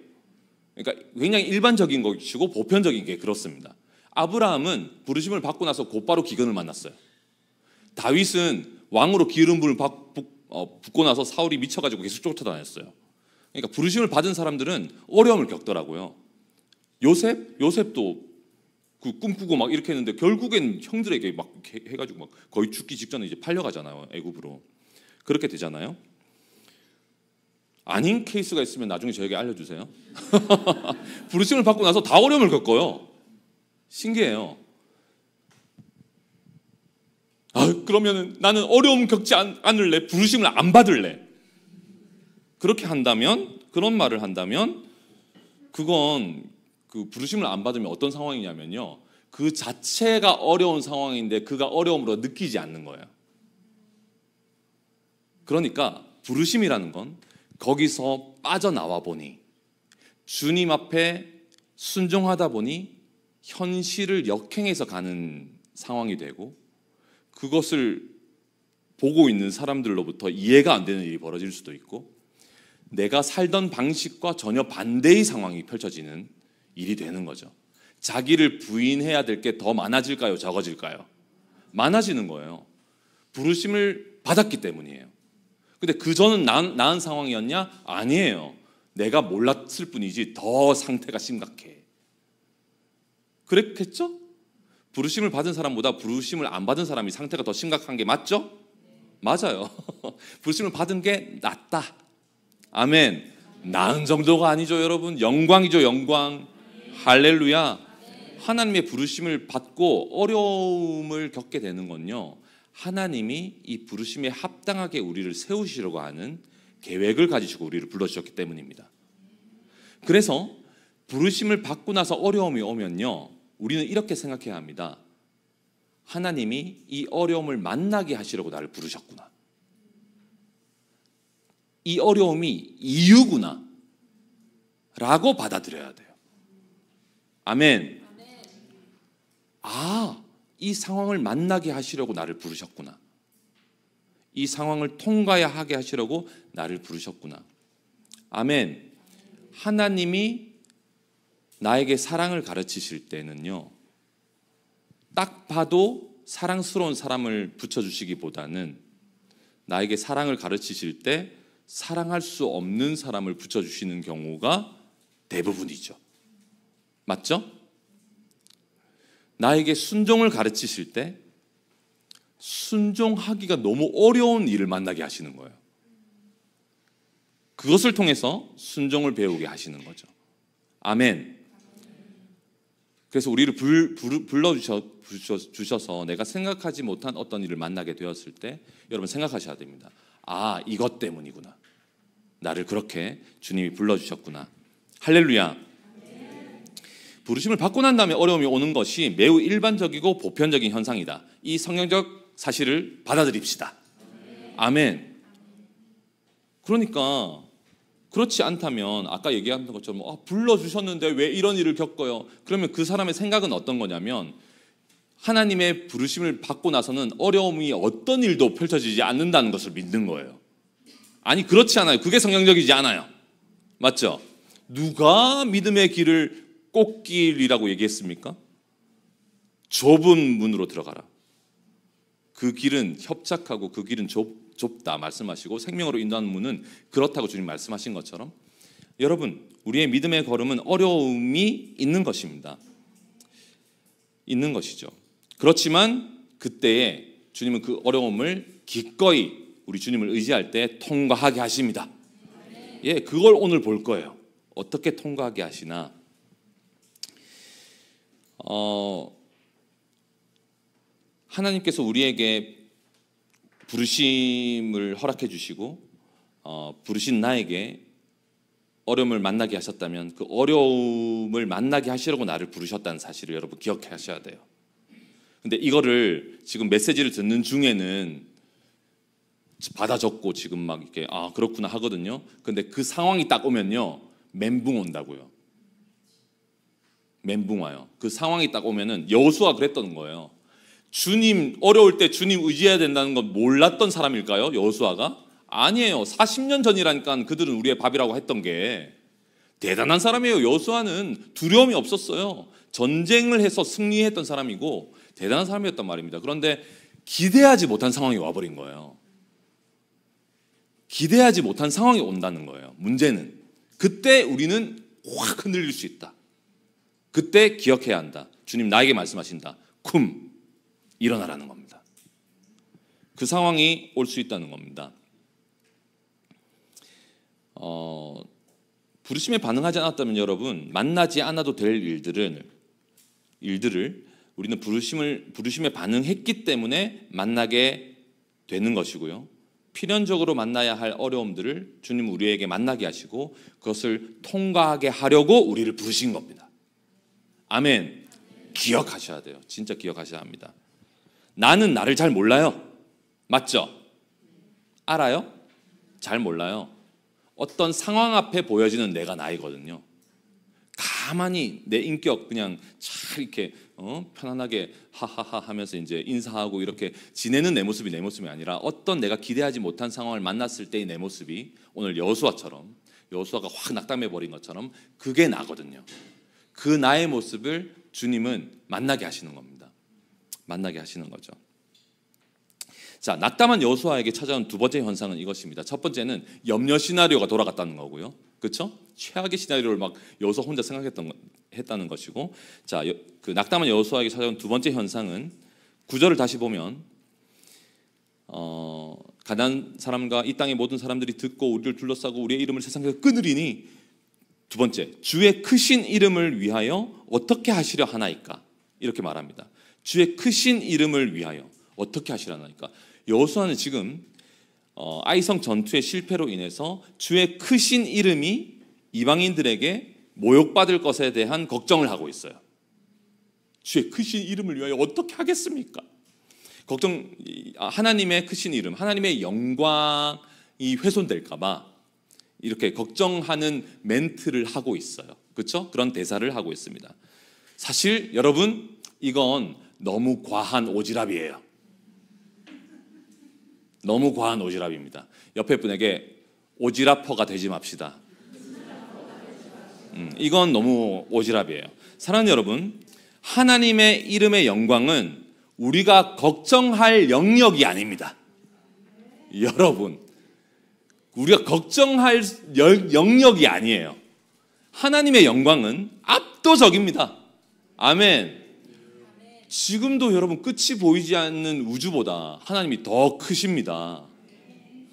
그러니까 굉장히 일반적인 것이고 보편적인 게 그렇습니다. 아브라함은 부르심을 받고 나서 곧바로 기근을 만났어요. 다윗은 왕으로 기름 부음을 붓고 나서 사울이 미쳐가지고 계속 쫓아다녔어요. 그러니까 부르심을 받은 사람들은 어려움을 겪더라고요. 요셉도 그 꿈꾸고 막 이렇게 했는데 결국엔 형들에게 막 해가지고 막 거의 죽기 직전에 이제 팔려가잖아요. 애굽으로. 그렇게 되잖아요. 아닌 케이스가 있으면 나중에 저에게 알려주세요. 부르심을 받고 나서 다 어려움을 겪어요. 신기해요. 그러면 나는 어려움 겪지 않을래? 부르심을 안 받을래? 그렇게 한다면, 그런 말을 한다면 그건 그 부르심을 안 받으면 어떤 상황이냐면요, 그 자체가 어려운 상황인데 그가 어려움으로 느끼지 않는 거예요. 그러니까 부르심이라는 건 거기서 빠져나와 보니, 주님 앞에 순종하다 보니 현실을 역행해서 가는 상황이 되고, 그것을 보고 있는 사람들로부터 이해가 안 되는 일이 벌어질 수도 있고, 내가 살던 방식과 전혀 반대의 상황이 펼쳐지는 일이 되는 거죠. 자기를 부인해야 될 게 더 많아질까요? 적어질까요? 많아지는 거예요. 부르심을 받았기 때문이에요. 근데 그 전은 나은 상황이었냐? 아니에요. 내가 몰랐을 뿐이지 더 상태가 심각해. 그랬겠죠? 부르심을 받은 사람보다 부르심을 안 받은 사람이 상태가 더 심각한 게 맞죠? 맞아요. 부르심을 받은 게 낫다. 아멘. 나은 정도가 아니죠, 여러분. 영광이죠, 영광. 할렐루야. 하나님의 부르심을 받고 어려움을 겪게 되는 건요, 하나님이 이 부르심에 합당하게 우리를 세우시려고 하는 계획을 가지시고 우리를 불러주셨기 때문입니다. 그래서 부르심을 받고 나서 어려움이 오면요, 우리는 이렇게 생각해야 합니다. 하나님이 이 어려움을 만나게 하시려고 나를 부르셨구나. 이 어려움이 이유구나 라고 받아들여야 돼요. 아멘. 이 상황을 만나게 하시려고 나를 부르셨구나. 이 상황을 통과하게 하시려고 나를 부르셨구나. 아멘. 하나님이 나에게 사랑을 가르치실 때는요, 딱 봐도 사랑스러운 사람을 붙여주시기보다는 나에게 사랑을 가르치실 때 사랑할 수 없는 사람을 붙여주시는 경우가 대부분이죠. 맞죠? 나에게 순종을 가르치실 때 순종하기가 너무 어려운 일을 만나게 하시는 거예요. 그것을 통해서 순종을 배우게 하시는 거죠. 아멘. 그래서 우리를 불러주셔서 내가 생각하지 못한 어떤 일을 만나게 되었을 때 여러분 생각하셔야 됩니다. 이것 때문이구나. 나를 그렇게 주님이 불러주셨구나. 할렐루야. 부르심을 받고 난 다음에 어려움이 오는 것이 매우 일반적이고 보편적인 현상이다. 이 성경적 사실을 받아들입시다. 아멘. 그러니까 그렇지 않다면 아까 얘기한 것처럼 불러주셨는데 왜 이런 일을 겪어요? 그러면 그 사람의 생각은 어떤 거냐면, 하나님의 부르심을 받고 나서는 어려움이 어떤 일도 펼쳐지지 않는다는 것을 믿는 거예요. 아니, 그렇지 않아요. 그게 성경적이지 않아요. 맞죠? 누가 믿음의 길을 꽃길이라고 얘기했습니까? 좁은 문으로 들어가라. 그 길은 협착하고 그 길은 좁다 말씀하시고, 생명으로 인도하는 문은 그렇다고 주님 말씀하신 것처럼, 여러분, 우리의 믿음의 걸음은 어려움이 있는 것입니다. 있는 것이죠. 그렇지만 그때에 주님은 그 어려움을 기꺼이 우리 주님을 의지할 때 통과하게 하십니다. 그걸 오늘 볼 거예요. 어떻게 통과하게 하시나. 하나님께서 우리에게 부르심을 허락해 주시고 부르신 나에게 어려움을 만나게 하셨다면 그 어려움을 만나게 하시려고 나를 부르셨다는 사실을 여러분 기억하셔야 돼요. 근데 이거를 지금 메시지를 듣는 중에는 받아 적고 지금 막 이렇게 그렇구나 하거든요. 근데 그 상황이 딱 오면요, 멘붕 온다고요. 멘붕 와요. 그 상황이 딱 오면은 여호수아가 그랬던 거예요. 주님 어려울 때 주님 의지해야 된다는 건 몰랐던 사람일까요? 여호수아가? 아니에요. 40년 전이라니까 그들은 우리의 밥이라고 했던 게. 대단한 사람이에요. 여호수아는 두려움이 없었어요. 전쟁을 해서 승리했던 사람이고 대단한 사람이었단 말입니다. 그런데 기대하지 못한 상황이 와버린 거예요. 기대하지 못한 상황이 온다는 거예요. 문제는 그때 우리는 확 흔들릴 수 있다. 그때 기억해야 한다. 주님 나에게 말씀하신다. 쿰, 일어나라는 겁니다. 그 상황이 올 수 있다는 겁니다. 부르심에 반응하지 않았다면 여러분, 만나지 않아도 될 일들을 우리는 부르심에 반응했기 때문에 만나게 되는 것이고요. 필연적으로 만나야 할 어려움들을 주님 우리에게 만나게 하시고 그것을 통과하게 하려고 우리를 부르신 겁니다. 아멘. 기억하셔야 돼요. 진짜 기억하셔야 합니다. 나는 나를 잘 몰라요. 맞죠? 알아요? 잘 몰라요. 어떤 상황 앞에 보여지는 내가 나이거든요. 가만히 내 인격 그냥 잘 이렇게 편안하게 하하하 하면서 이제 인사하고 이렇게 지내는 내 모습이 내 모습이 아니라 어떤 내가 기대하지 못한 상황을 만났을 때의 내 모습이 오늘 여호수아처럼, 여호수아가 확 낙담해 버린 것처럼 그게 나거든요. 그 나의 모습을 주님은 만나게 하시는 겁니다. 만나게 하시는 거죠. 자, 낙담한 여호수아에게 찾아온 두 번째 현상은 이것입니다. 첫 번째는 염려 시나리오가 돌아갔다는 거고요. 그렇죠? 최악의 시나리오를 막 여호수아 혼자 생각했다는 것이고, 자, 그 낙담한 여호수아에게 찾아온 두 번째 현상은 9절을 다시 보면 가나안 사람과 이 땅의 모든 사람들이 듣고 우리를 둘러싸고 우리의 이름을 세상에서 끊으리니, 두 번째, 주의 크신 이름을 위하여 어떻게 하시려 하나이까? 이렇게 말합니다. 주의 크신 이름을 위하여 어떻게 하시려 하나이까? 여호수아는 지금 아이성 전투의 실패로 인해서 주의 크신 이름이 이방인들에게 모욕받을 것에 대한 걱정을 하고 있어요. 주의 크신 이름을 위하여 어떻게 하겠습니까? 하나님의 크신 이름, 하나님의 영광이 훼손될까 봐 이렇게 걱정하는 멘트를 하고 있어요. 그렇죠? 그런 대사를 하고 있습니다. 사실 여러분, 이건 너무 과한 오지랖이에요. 너무 과한 오지랖입니다. 옆에 분에게 오지랖퍼가 되지 맙시다. 이건 너무 오지랖이에요. 사랑하는 여러분, 하나님의 이름의 영광은 우리가 걱정할 영역이 아닙니다. 여러분, 우리가 걱정할 영역이 아니에요. 하나님의 영광은 압도적입니다. 아멘. 지금도 여러분 끝이 보이지 않는 우주보다 하나님이 더 크십니다.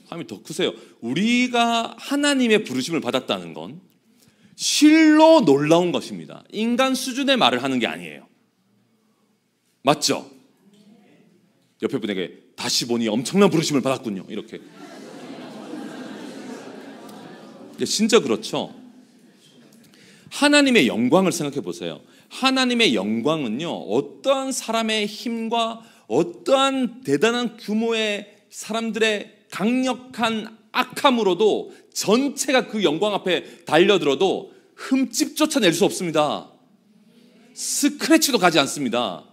하나님이 더 크세요. 우리가 하나님의 부르심을 받았다는 건 실로 놀라운 것입니다. 인간 수준의 말을 하는 게 아니에요. 맞죠? 옆에 분에게 다시 보니 엄청난 부르심을 받았군요. 이렇게. 진짜 그렇죠. 하나님의 영광을 생각해 보세요. 하나님의 영광은요, 어떠한 사람의 힘과 어떠한 대단한 규모의 사람들의 강력한 악함으로도 전체가 그 영광 앞에 달려들어도 흠집조차 낼 수 없습니다. 스크래치도 가지 않습니다.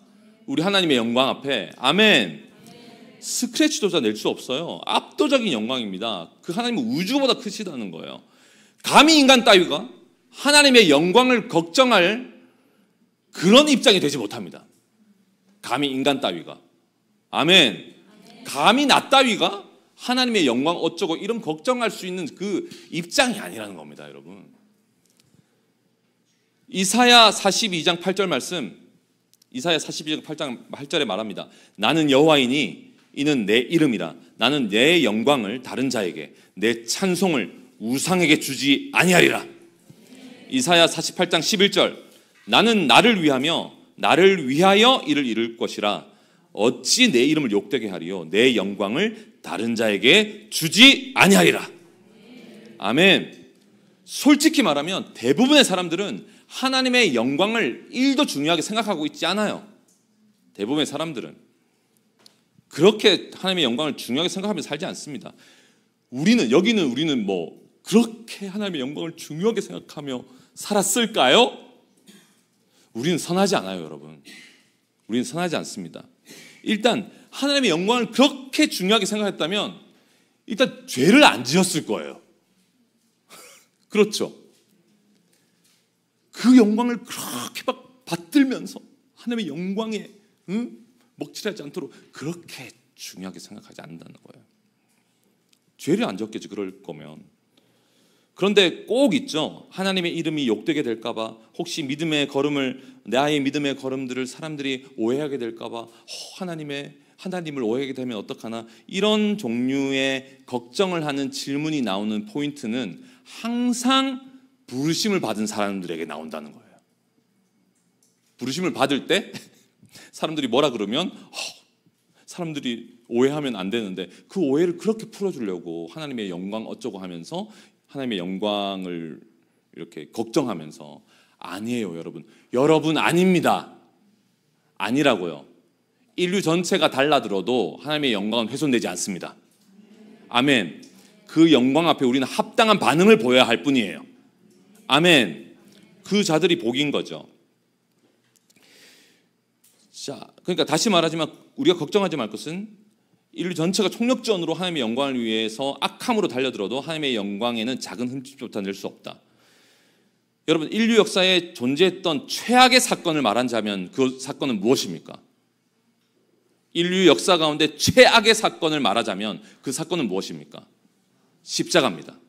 우리 하나님의 영광 앞에. 아멘. 스크래치조차 낼 수 없어요. 압도적인 영광입니다. 그 하나님은 우주보다 크시다는 거예요. 감히 인간 따위가 하나님의 영광을 걱정할 그런 입장이 되지 못합니다. 감히 인간 따위가. 아멘. 감히 나 따위가 하나님의 영광 어쩌고 이런 걱정할 수 있는 그 입장이 아니라는 겁니다, 여러분. 이사야 42장 8절 말씀, 이사야 42장 8절에 말합니다. 나는 여호와이니 이는 내 이름이라. 나는 내 영광을 다른 자에게, 내 찬송을 우상에게 주지 아니하리라. 이사야 48장 11절, 나는 나를 위하여 이를 이룰 것이라. 어찌 내 이름을 욕되게 하리요? 내 영광을 다른 자에게 주지 아니하리라. 아멘. 솔직히 말하면 대부분의 사람들은 하나님의 영광을 1도 중요하게 생각하고 있지 않아요. 대부분의 사람들은 그렇게 하나님의 영광을 중요하게 생각하면서 살지 않습니다. 우리는 뭐 그렇게 하나님의 영광을 중요하게 생각하며 살았을까요? 우리는 선하지 않아요, 여러분. 우리는 선하지 않습니다. 일단 하나님의 영광을 그렇게 중요하게 생각했다면 일단 죄를 안 지었을 거예요. 그렇죠? 그 영광을 그렇게 막 받들면서 하나님의 영광에 먹칠하지 않도록 그렇게 중요하게 생각하지 않는다는 거예요. 죄를 안 지었겠지, 그럴 거면. 그런데 꼭 있죠. 하나님의 이름이 욕되게 될까 봐, 혹시 나의 믿음의 걸음들을 사람들이 오해하게 될까 봐, 하나님을 오해하게 되면 어떡하나, 이런 종류의 걱정을 하는 질문이 나오는 포인트는 항상 부르심을 받은 사람들에게 나온다는 거예요. 부르심을 받을 때 사람들이 뭐라 그러면 사람들이 오해하면 안 되는데, 그 오해를 그렇게 풀어주려고 하나님의 영광 어쩌고 하면서 하나님의 영광을 이렇게 걱정하면서, 아니에요 여러분. 여러분 아닙니다. 아니라고요. 인류 전체가 달라들어도 하나님의 영광은 훼손되지 않습니다. 아멘. 그 영광 앞에 우리는 합당한 반응을 보여야 할 뿐이에요. 아멘. 그 자들이 복인 거죠. 자, 그러니까 다시 말하지만 우리가 걱정하지 말 것은, 인류 전체가 총력전으로 하나님의 영광을 위해서 악함으로 달려들어도 하나님의 영광에는 작은 흠집조차 낼 수 없다. 여러분, 인류 역사에 존재했던 최악의 사건을 말하자면 그 사건은 무엇입니까? 인류 역사 가운데 최악의 사건을 말하자면 그 사건은 무엇입니까? 십자가입니다.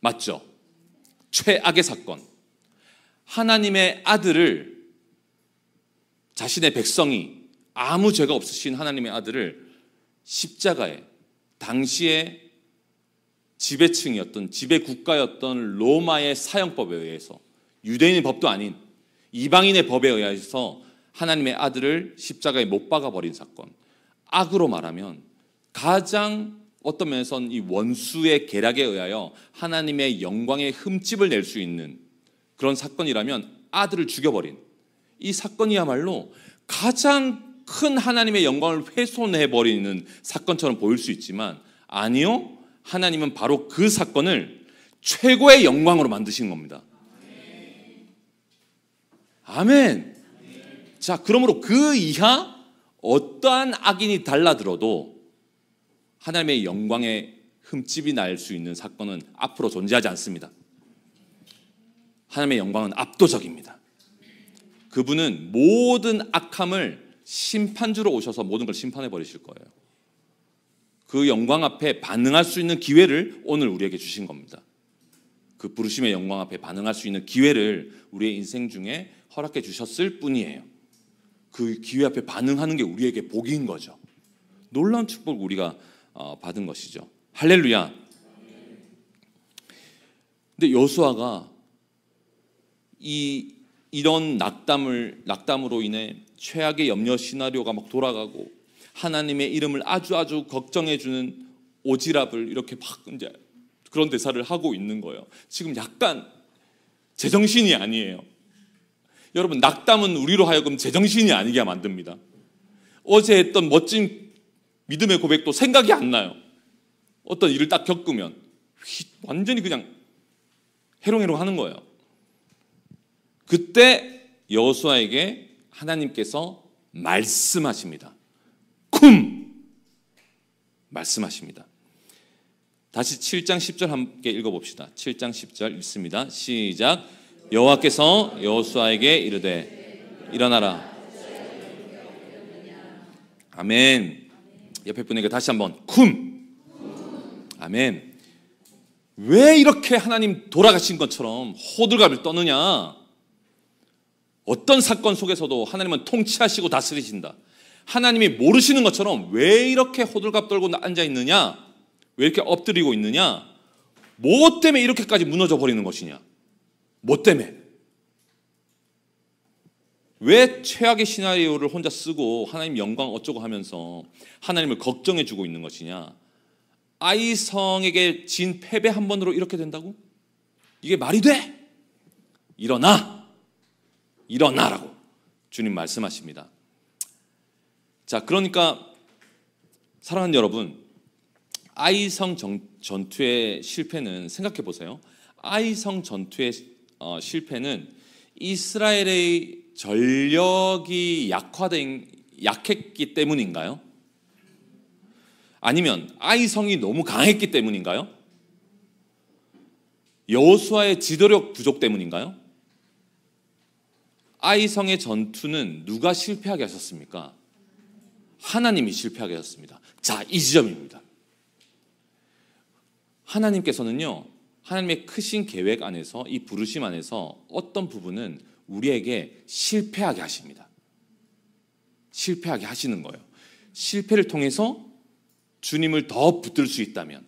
맞죠? 최악의 사건. 하나님의 아들을, 자신의 백성이, 아무 죄가 없으신 하나님의 아들을 십자가에, 당시에 지배층이었던, 지배국가였던 로마의 사형법에 의해서, 유대인의 법도 아닌 이방인의 법에 의해서 하나님의 아들을 십자가에 못 박아버린 사건. 악으로 말하면 가장 어떤 면에서는 이 원수의 계략에 의하여 하나님의 영광의 흠집을 낼 수 있는 그런 사건이라면, 아들을 죽여버린 이 사건이야말로 가장 큰 하나님의 영광을 훼손해버리는 사건처럼 보일 수 있지만, 아니요, 하나님은 바로 그 사건을 최고의 영광으로 만드신 겁니다. 아멘. 자, 그러므로 그 이하 어떠한 악인이 달라들어도 하나님의 영광의 흠집이 날 수 있는 사건은 앞으로 존재하지 않습니다. 하나님의 영광은 압도적입니다. 그분은 모든 악함을 심판주로 오셔서 모든 걸 심판해 버리실 거예요. 그 영광 앞에 반응할 수 있는 기회를 오늘 우리에게 주신 겁니다. 그 부르심의 영광 앞에 반응할 수 있는 기회를 우리의 인생 중에 허락해 주셨을 뿐이에요. 그 기회 앞에 반응하는 게 우리에게 복인 거죠. 놀라운 축복을 우리가 받은 것이죠. 할렐루야. 근데 여호수아가 이런 낙담으로 인해 최악의 염려 시나리오가 막 돌아가고, 하나님의 이름을 아주 걱정해주는 오지랖을 이렇게 막 이제 그런 대사를 하고 있는 거예요. 지금 약간 제정신이 아니에요. 여러분, 낙담은 우리로 하여금 제정신이 아니게 만듭니다. 어제 했던 멋진 믿음의 고백도 생각이 안 나요. 어떤 일을 딱 겪으면 완전히 그냥 해롱해롱 하는 거예요. 그때 여호수아에게 하나님께서 말씀하십니다. 말씀하십니다. 다시 7장 10절 함께 읽어봅시다. 7장 10절 읽습니다. 시작. 여호와께서 여호수아에게 이르되 일어나라. 아멘. 옆에 분에게 다시 한번 아멘. 왜 이렇게 하나님 돌아가신 것처럼 호들갑을 떠느냐? 어떤 사건 속에서도 하나님은 통치하시고 다스리신다. 하나님이 모르시는 것처럼 왜 이렇게 호들갑 떨고 앉아 있느냐? 왜 이렇게 엎드리고 있느냐? 뭐 때문에 이렇게까지 무너져 버리는 것이냐? 뭐 때문에? 왜 최악의 시나리오를 혼자 쓰고 하나님 영광 어쩌고 하면서 하나님을 걱정해 주고 있는 것이냐? 아이성에게 진 패배 한 번으로 이렇게 된다고? 이게 말이 돼? 일어나라고 주님 말씀하십니다. 자, 그러니까 사랑하는 여러분, 아이성 전투의 실패는, 생각해 보세요. 아이성 전투의 실패는 이스라엘의 전력이 약했기 때문인가요? 아니면 아이성이 너무 강했기 때문인가요? 여호수아의 지도력 부족 때문인가요? 아이성의 전투는 누가 실패하게 하셨습니까? 하나님이 실패하게 하셨습니다. 자, 이 지점입니다. 하나님께서는요, 하나님의 크신 계획 안에서, 이 부르심 안에서 어떤 부분은 우리에게 실패하게 하십니다. 실패하게 하시는 거예요. 실패를 통해서 주님을 더 붙들 수 있다면,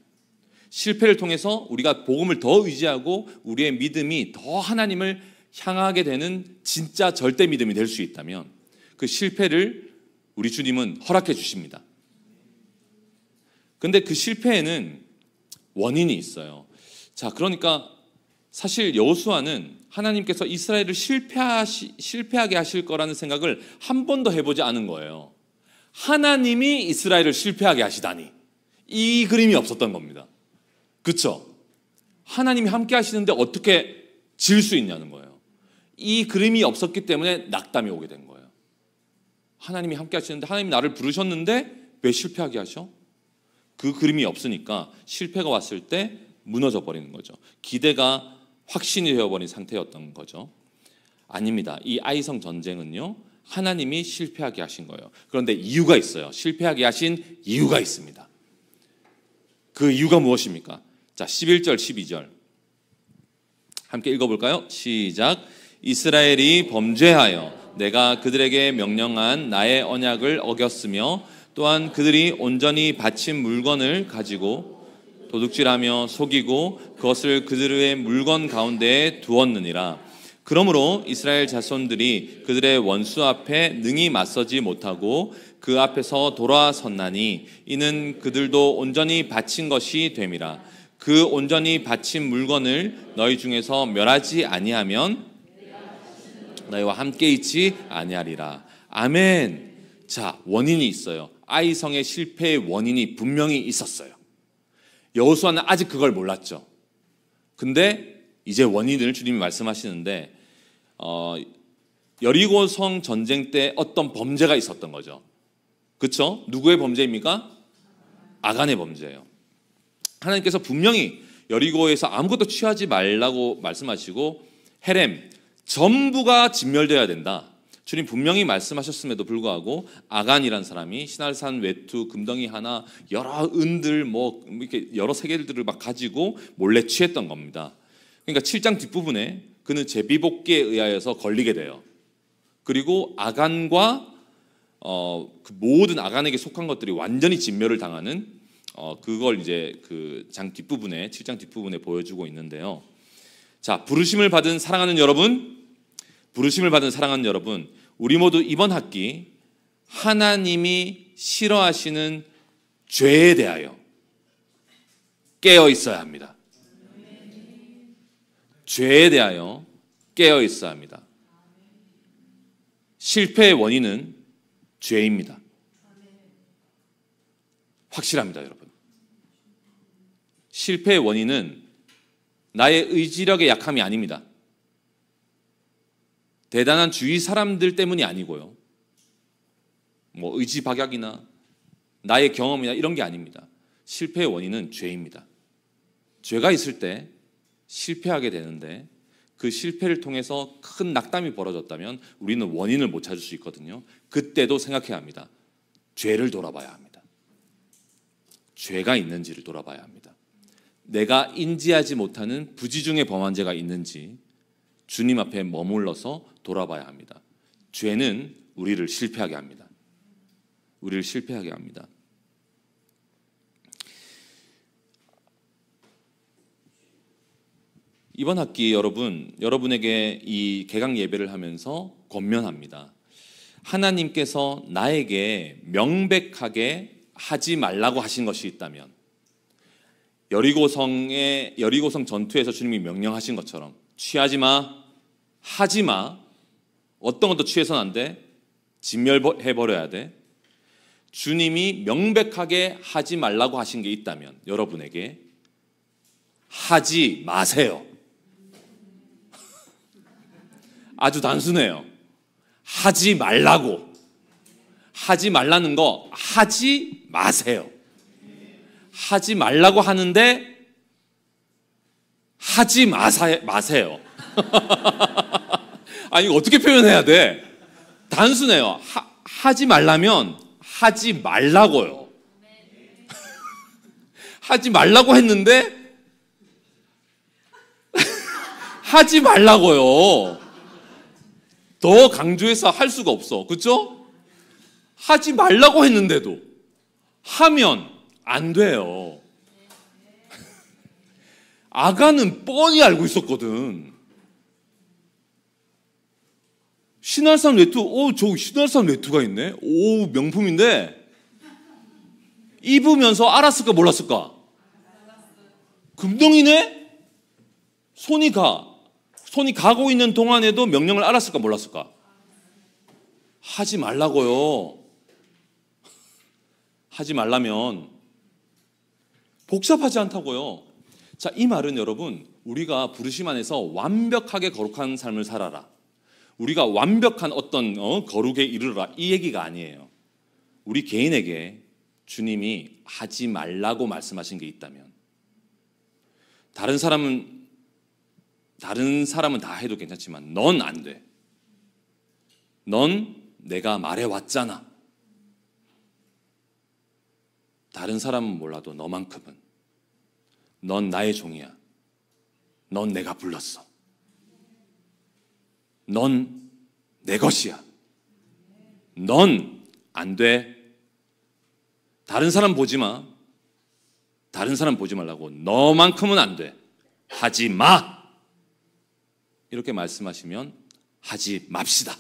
실패를 통해서 우리가 복음을 더 의지하고 우리의 믿음이 더 하나님을 향하게 되는 진짜 절대 믿음이 될 수 있다면, 그 실패를 우리 주님은 허락해 주십니다. 근데 그 실패에는 원인이 있어요. 자, 그러니까 사실 여호수아는 하나님께서 이스라엘을 실패하게 하실 거라는 생각을 한 번도 해보지 않은 거예요. 하나님이 이스라엘을 실패하게 하시다니, 이 그림이 없었던 겁니다. 그렇죠? 하나님이 함께 하시는데 어떻게 질 수 있냐는 거예요. 이 그림이 없었기 때문에 낙담이 오게 된 거예요. 하나님이 함께 하시는데, 하나님이 나를 부르셨는데 왜 실패하게 하셔? 그 그림이 없으니까 실패가 왔을 때 무너져 버리는 거죠. 기대가 확신이 되어버린 상태였던 거죠. 아닙니다. 이 아이성 전쟁은요, 하나님이 실패하게 하신 거예요. 그런데 이유가 있어요. 실패하게 하신 이유가 있습니다. 그 이유가 무엇입니까? 자, 11절 12절 함께 읽어볼까요? 시작. 이스라엘이 범죄하여 내가 그들에게 명령한 나의 언약을 어겼으며, 또한 그들이 온전히 바친 물건을 가지고 도둑질하며 속이고 그것을 그들의 물건 가운데에 두었느니라. 그러므로 이스라엘 자손들이 그들의 원수 앞에 능히 맞서지 못하고 그 앞에서 돌아섰나니, 이는 그들도 온전히 바친 것이 됨이라. 그 온전히 바친 물건을 너희 중에서 멸하지 아니하면 너희와 함께 있지 아니하리라. 아멘. 자, 원인이 있어요. 아이성의 실패의 원인이 분명히 있었어요. 여호수아는 아직 그걸 몰랐죠. 근데 이제 원인을 주님이 말씀하시는데, 여리고성 전쟁 때 어떤 범죄가 있었던 거죠. 그렇죠? 누구의 범죄입니까? 아간의 범죄예요. 하나님께서 분명히 여리고에서 아무것도 취하지 말라고 말씀하시고, 헤렘 전부가 진멸되어야 된다, 주님 분명히 말씀하셨음에도 불구하고 아간이라는 사람이 시날산 외투 금덩이 하나, 여러 은들 뭐 이렇게 여러 세계들을 막 가지고 몰래 취했던 겁니다. 그러니까 7장 뒷부분에 그는 제비복귀에 의하여서 걸리게 돼요. 그리고 아간과 그 모든 아간에게 속한 것들이 완전히 진멸을 당하는, 그걸 이제 그 장 뒷부분에, 7장 뒷부분에 보여주고 있는데요. 자, 부르심을 받은 사랑하는 여러분, 우리 모두 이번 학기 하나님이 싫어하시는 죄에 대하여 깨어 있어야 합니다. 죄에 대하여 깨어 있어야 합니다. 실패의 원인은 죄입니다. 확실합니다, 여러분. 실패의 원인은 나의 의지력의 약함이 아닙니다. 대단한 주위 사람들 때문이 아니고요, 뭐 의지 박약이나 나의 경험이나 이런 게 아닙니다. 실패의 원인은 죄입니다. 죄가 있을 때 실패하게 되는데, 그 실패를 통해서 큰 낙담이 벌어졌다면 우리는 원인을 못 찾을 수 있거든요. 그때도 생각해야 합니다. 죄를 돌아봐야 합니다. 죄가 있는지를 돌아봐야 합니다. 내가 인지하지 못하는 부지 중에 범한 죄가 있는지 주님 앞에 머물러서 돌아봐야 합니다. 죄는 우리를 실패하게 합니다. 우리를 실패하게 합니다. 이번 학기 여러분에게 이 개강 예배를 하면서 권면합니다. 하나님께서 나에게 명백하게 하지 말라고 하신 것이 있다면, 여리고성 전투에서 주님이 명령하신 것처럼 취하지 마, 하지 마, 어떤 것도 취해서는 안 돼, 진멸해버려야 돼. 주님이 명백하게 하지 말라고 하신 게 있다면 여러분에게 하지 마세요. 아주 단순해요. 하지 말라고. 하지 말라는 거 하지 마세요. 하지 말라고 하는데 하지 마세요. 아니, 어떻게 표현해야 돼? 단순해요. 하지 말라면 하지 말라고요. 하지 말라고 했는데 하지 말라고요. 더 강조해서 할 수가 없어. 그렇죠? 하지 말라고 했는데도 하면 안 돼요. 아간은 뻔히 알고 있었거든. 신할산 외투, 저 신할산 외투가 있네? 오, 명품인데 입으면서 알았을까 몰랐을까? 금덩이네? 손이 가고 있는 동안에도 명령을 알았을까 몰랐을까? 하지 말라고요. 하지 말라면 복잡하지 않다고요. 자, 이 말은 여러분, 우리가 부르심 안에서 완벽하게 거룩한 삶을 살아라, 우리가 완벽한 어떤 거룩에 이르라, 이 얘기가 아니에요. 우리 개인에게 주님이 하지 말라고 말씀하신 게 있다면, 다른 사람은 다 해도 괜찮지만 넌 안 돼. 넌 내가 말해왔잖아. 다른 사람은 몰라도 너만큼은 넌 나의 종이야. 넌 내가 불렀어. 넌 내 것이야. 넌 안 돼. 다른 사람 보지 마. 다른 사람 보지 말라고. 너만큼은 안 돼. 하지 마. 이렇게 말씀하시면 하지 맙시다.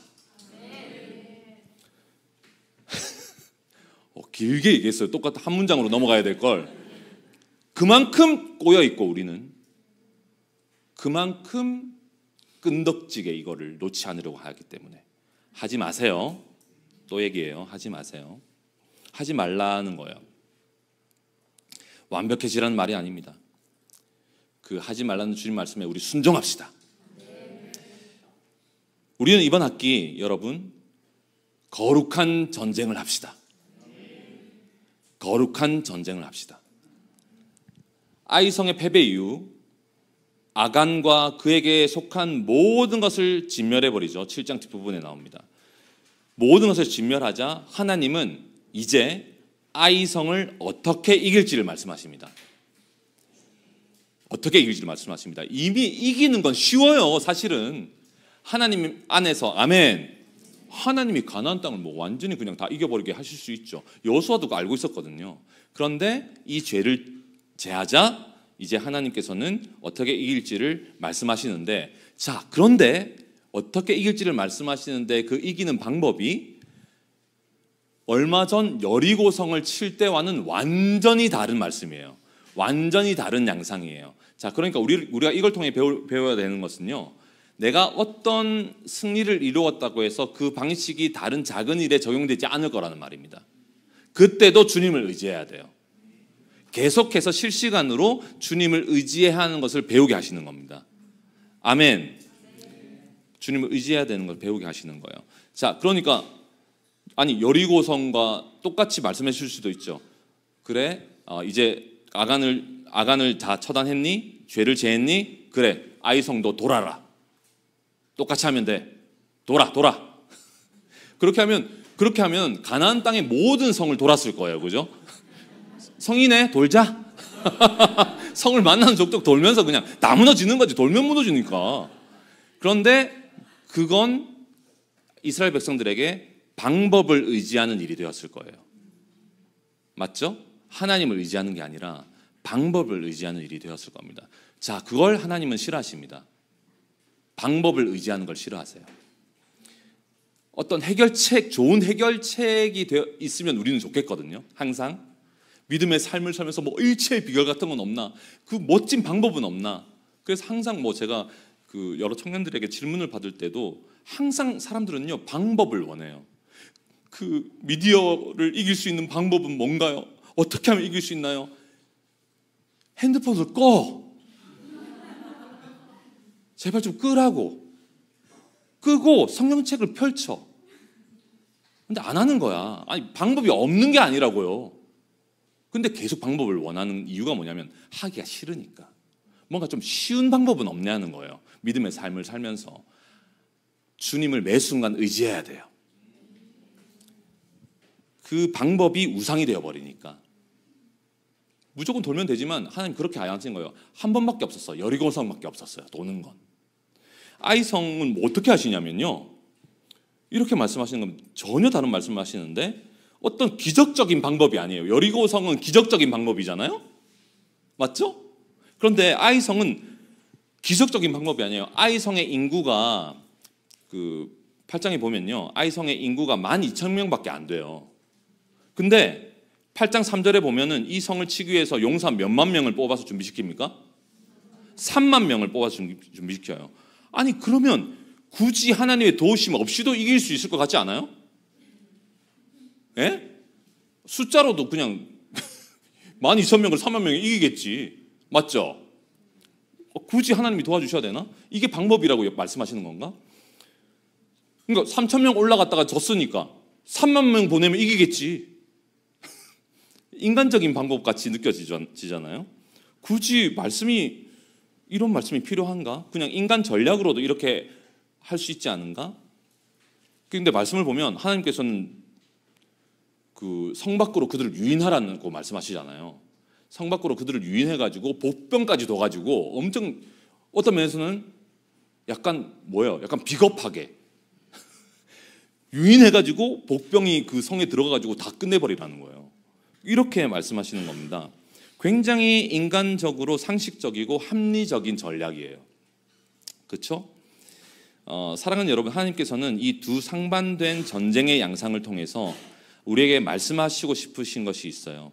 길게 얘기했어요. 똑같은 한 문장으로 넘어가야 될 걸. 그만큼 꼬여있고 우리는 그만큼 끈덕지게 이거를 놓지 않으려고 하기 때문에 하지 마세요. 또 얘기해요. 하지 마세요. 하지 말라는 거예요. 완벽해지라는 말이 아닙니다. 그 하지 말라는 주님 말씀에 우리 순종합시다. 우리는 이번 학기 여러분 거룩한 전쟁을 합시다. 거룩한 전쟁을 합시다. 아이성의 패배 이후 아간과 그에게 속한 모든 것을 진멸해버리죠. 7장 뒷부분에 나옵니다. 모든 것을 진멸하자 하나님은 이제 아이성을 어떻게 이길지를 말씀하십니다. 어떻게 이길지를 말씀하십니다. 이미 이기는 건 쉬워요. 사실은 하나님 안에서. 아멘. 하나님이 가나안 땅을 완전히 그냥 다 이겨버리게 하실 수 있죠. 여호수아도 알고 있었거든요. 그런데 이 죄를 제하자 이제 하나님께서는 어떻게 이길지를 말씀하시는데, 자, 그런데 어떻게 이길지를 말씀하시는데 그 이기는 방법이 얼마 전 여리고성을 칠 때와는 완전히 다른 말씀이에요. 완전히 다른 양상이에요. 자, 그러니까 우리가 이걸 통해 배워야 되는 것은요, 내가 어떤 승리를 이루었다고 해서 그 방식이 다른 작은 일에 적용되지 않을 거라는 말입니다. 그때도 주님을 의지해야 돼요. 계속해서 실시간으로 주님을 의지해야 하는 것을 배우게 하시는 겁니다. 아멘. 주님을 의지해야 되는 걸 배우게 하시는 거예요. 자, 그러니까 아니 여리고성과 똑같이 말씀해 주실 수도 있죠. 그래, 이제 아간을 다 처단했니? 죄를 제했니? 그래, 아이성도 돌아라. 똑같이 하면 돼. 돌아. 그렇게 하면 가나안 땅의 모든 성을 돌았을 거예요. 그죠? 성이네, 돌자. 성을 만나는 족족 돌면서 그냥 다 무너지는 거지. 돌면 무너지니까. 그런데 그건 이스라엘 백성들에게 방법을 의지하는 일이 되었을 거예요. 맞죠? 하나님을 의지하는 게 아니라 방법을 의지하는 일이 되었을 겁니다. 자, 그걸 하나님은 싫어하십니다. 방법을 의지하는 걸 싫어하세요. 어떤 좋은 해결책이 있으면 우리는 좋겠거든요. 항상 믿음의 삶을 살면서 일체의 비결 같은 건 없나? 그 멋진 방법은 없나? 그래서 항상 제가 그 여러 청년들에게 질문을 받을 때도 항상 사람들은요, 방법을 원해요. 그 미디어를 이길 수 있는 방법은 뭔가요? 어떻게 하면 이길 수 있나요? 핸드폰을 꺼. 제발 좀 끄라고. 끄고 성경책을 펼쳐. 근데 안 하는 거야. 아니, 방법이 없는 게 아니라고요. 근데 계속 방법을 원하는 이유가 뭐냐면 하기가 싫으니까. 뭔가 좀 쉬운 방법은 없냐는 거예요. 믿음의 삶을 살면서 주님을 매 순간 의지해야 돼요. 그 방법이 우상이 되어버리니까. 무조건 돌면 되지만 하나님 그렇게 안 하신 거예요. 한 번밖에 없었어. 여리고성밖에 없었어요. 도는 건. 아이성은 뭐 어떻게 하시냐면요, 이렇게 말씀하시는 건 전혀 다른 말씀을 하시는데, 어떤 기적적인 방법이 아니에요. 여리고성은 기적적인 방법이잖아요, 맞죠? 그런데 아이성은 기적적인 방법이 아니에요. 아이성의 인구가 그 8장에 보면요, 아이성의 인구가 12,000명밖에 안 돼요. 근데 8장 3절에 보면은 이 성을 치기 위해서 용사 몇만 명을 뽑아서 준비시킵니까? 3만 명을 뽑아서 준비시켜요. 아니 그러면 굳이 하나님의 도우심 없이도 이길 수 있을 것 같지 않아요? 예? 숫자로도 그냥 12,000명을 3만 명이 이기겠지, 맞죠? 굳이 하나님이 도와주셔야 되나? 이게 방법이라고 말씀하시는 건가? 그러니까 3,000명 올라갔다가 졌으니까 3만 명 보내면 이기겠지. 인간적인 방법 같이 느껴지잖아요. 굳이 이런 말씀이 필요한가? 그냥 인간 전략으로도 이렇게 할 수 있지 않은가? 그런데 말씀을 보면 하나님께서는 그 성 밖으로 그들을 유인하라고 말씀하시잖아요. 성 밖으로 그들을 유인해가지고 복병까지 둬가지고 엄청, 어떤 면에서는 약간 약간 비겁하게 유인해가지고 복병이 그 성에 들어가가지고 다 끝내버리라는 거예요. 이렇게 말씀하시는 겁니다. 굉장히 인간적으로 상식적이고 합리적인 전략이에요. 그렇죠? 사랑하는 여러분, 하나님께서는 이 두 상반된 전쟁의 양상을 통해서 우리에게 말씀하시고 싶으신 것이 있어요.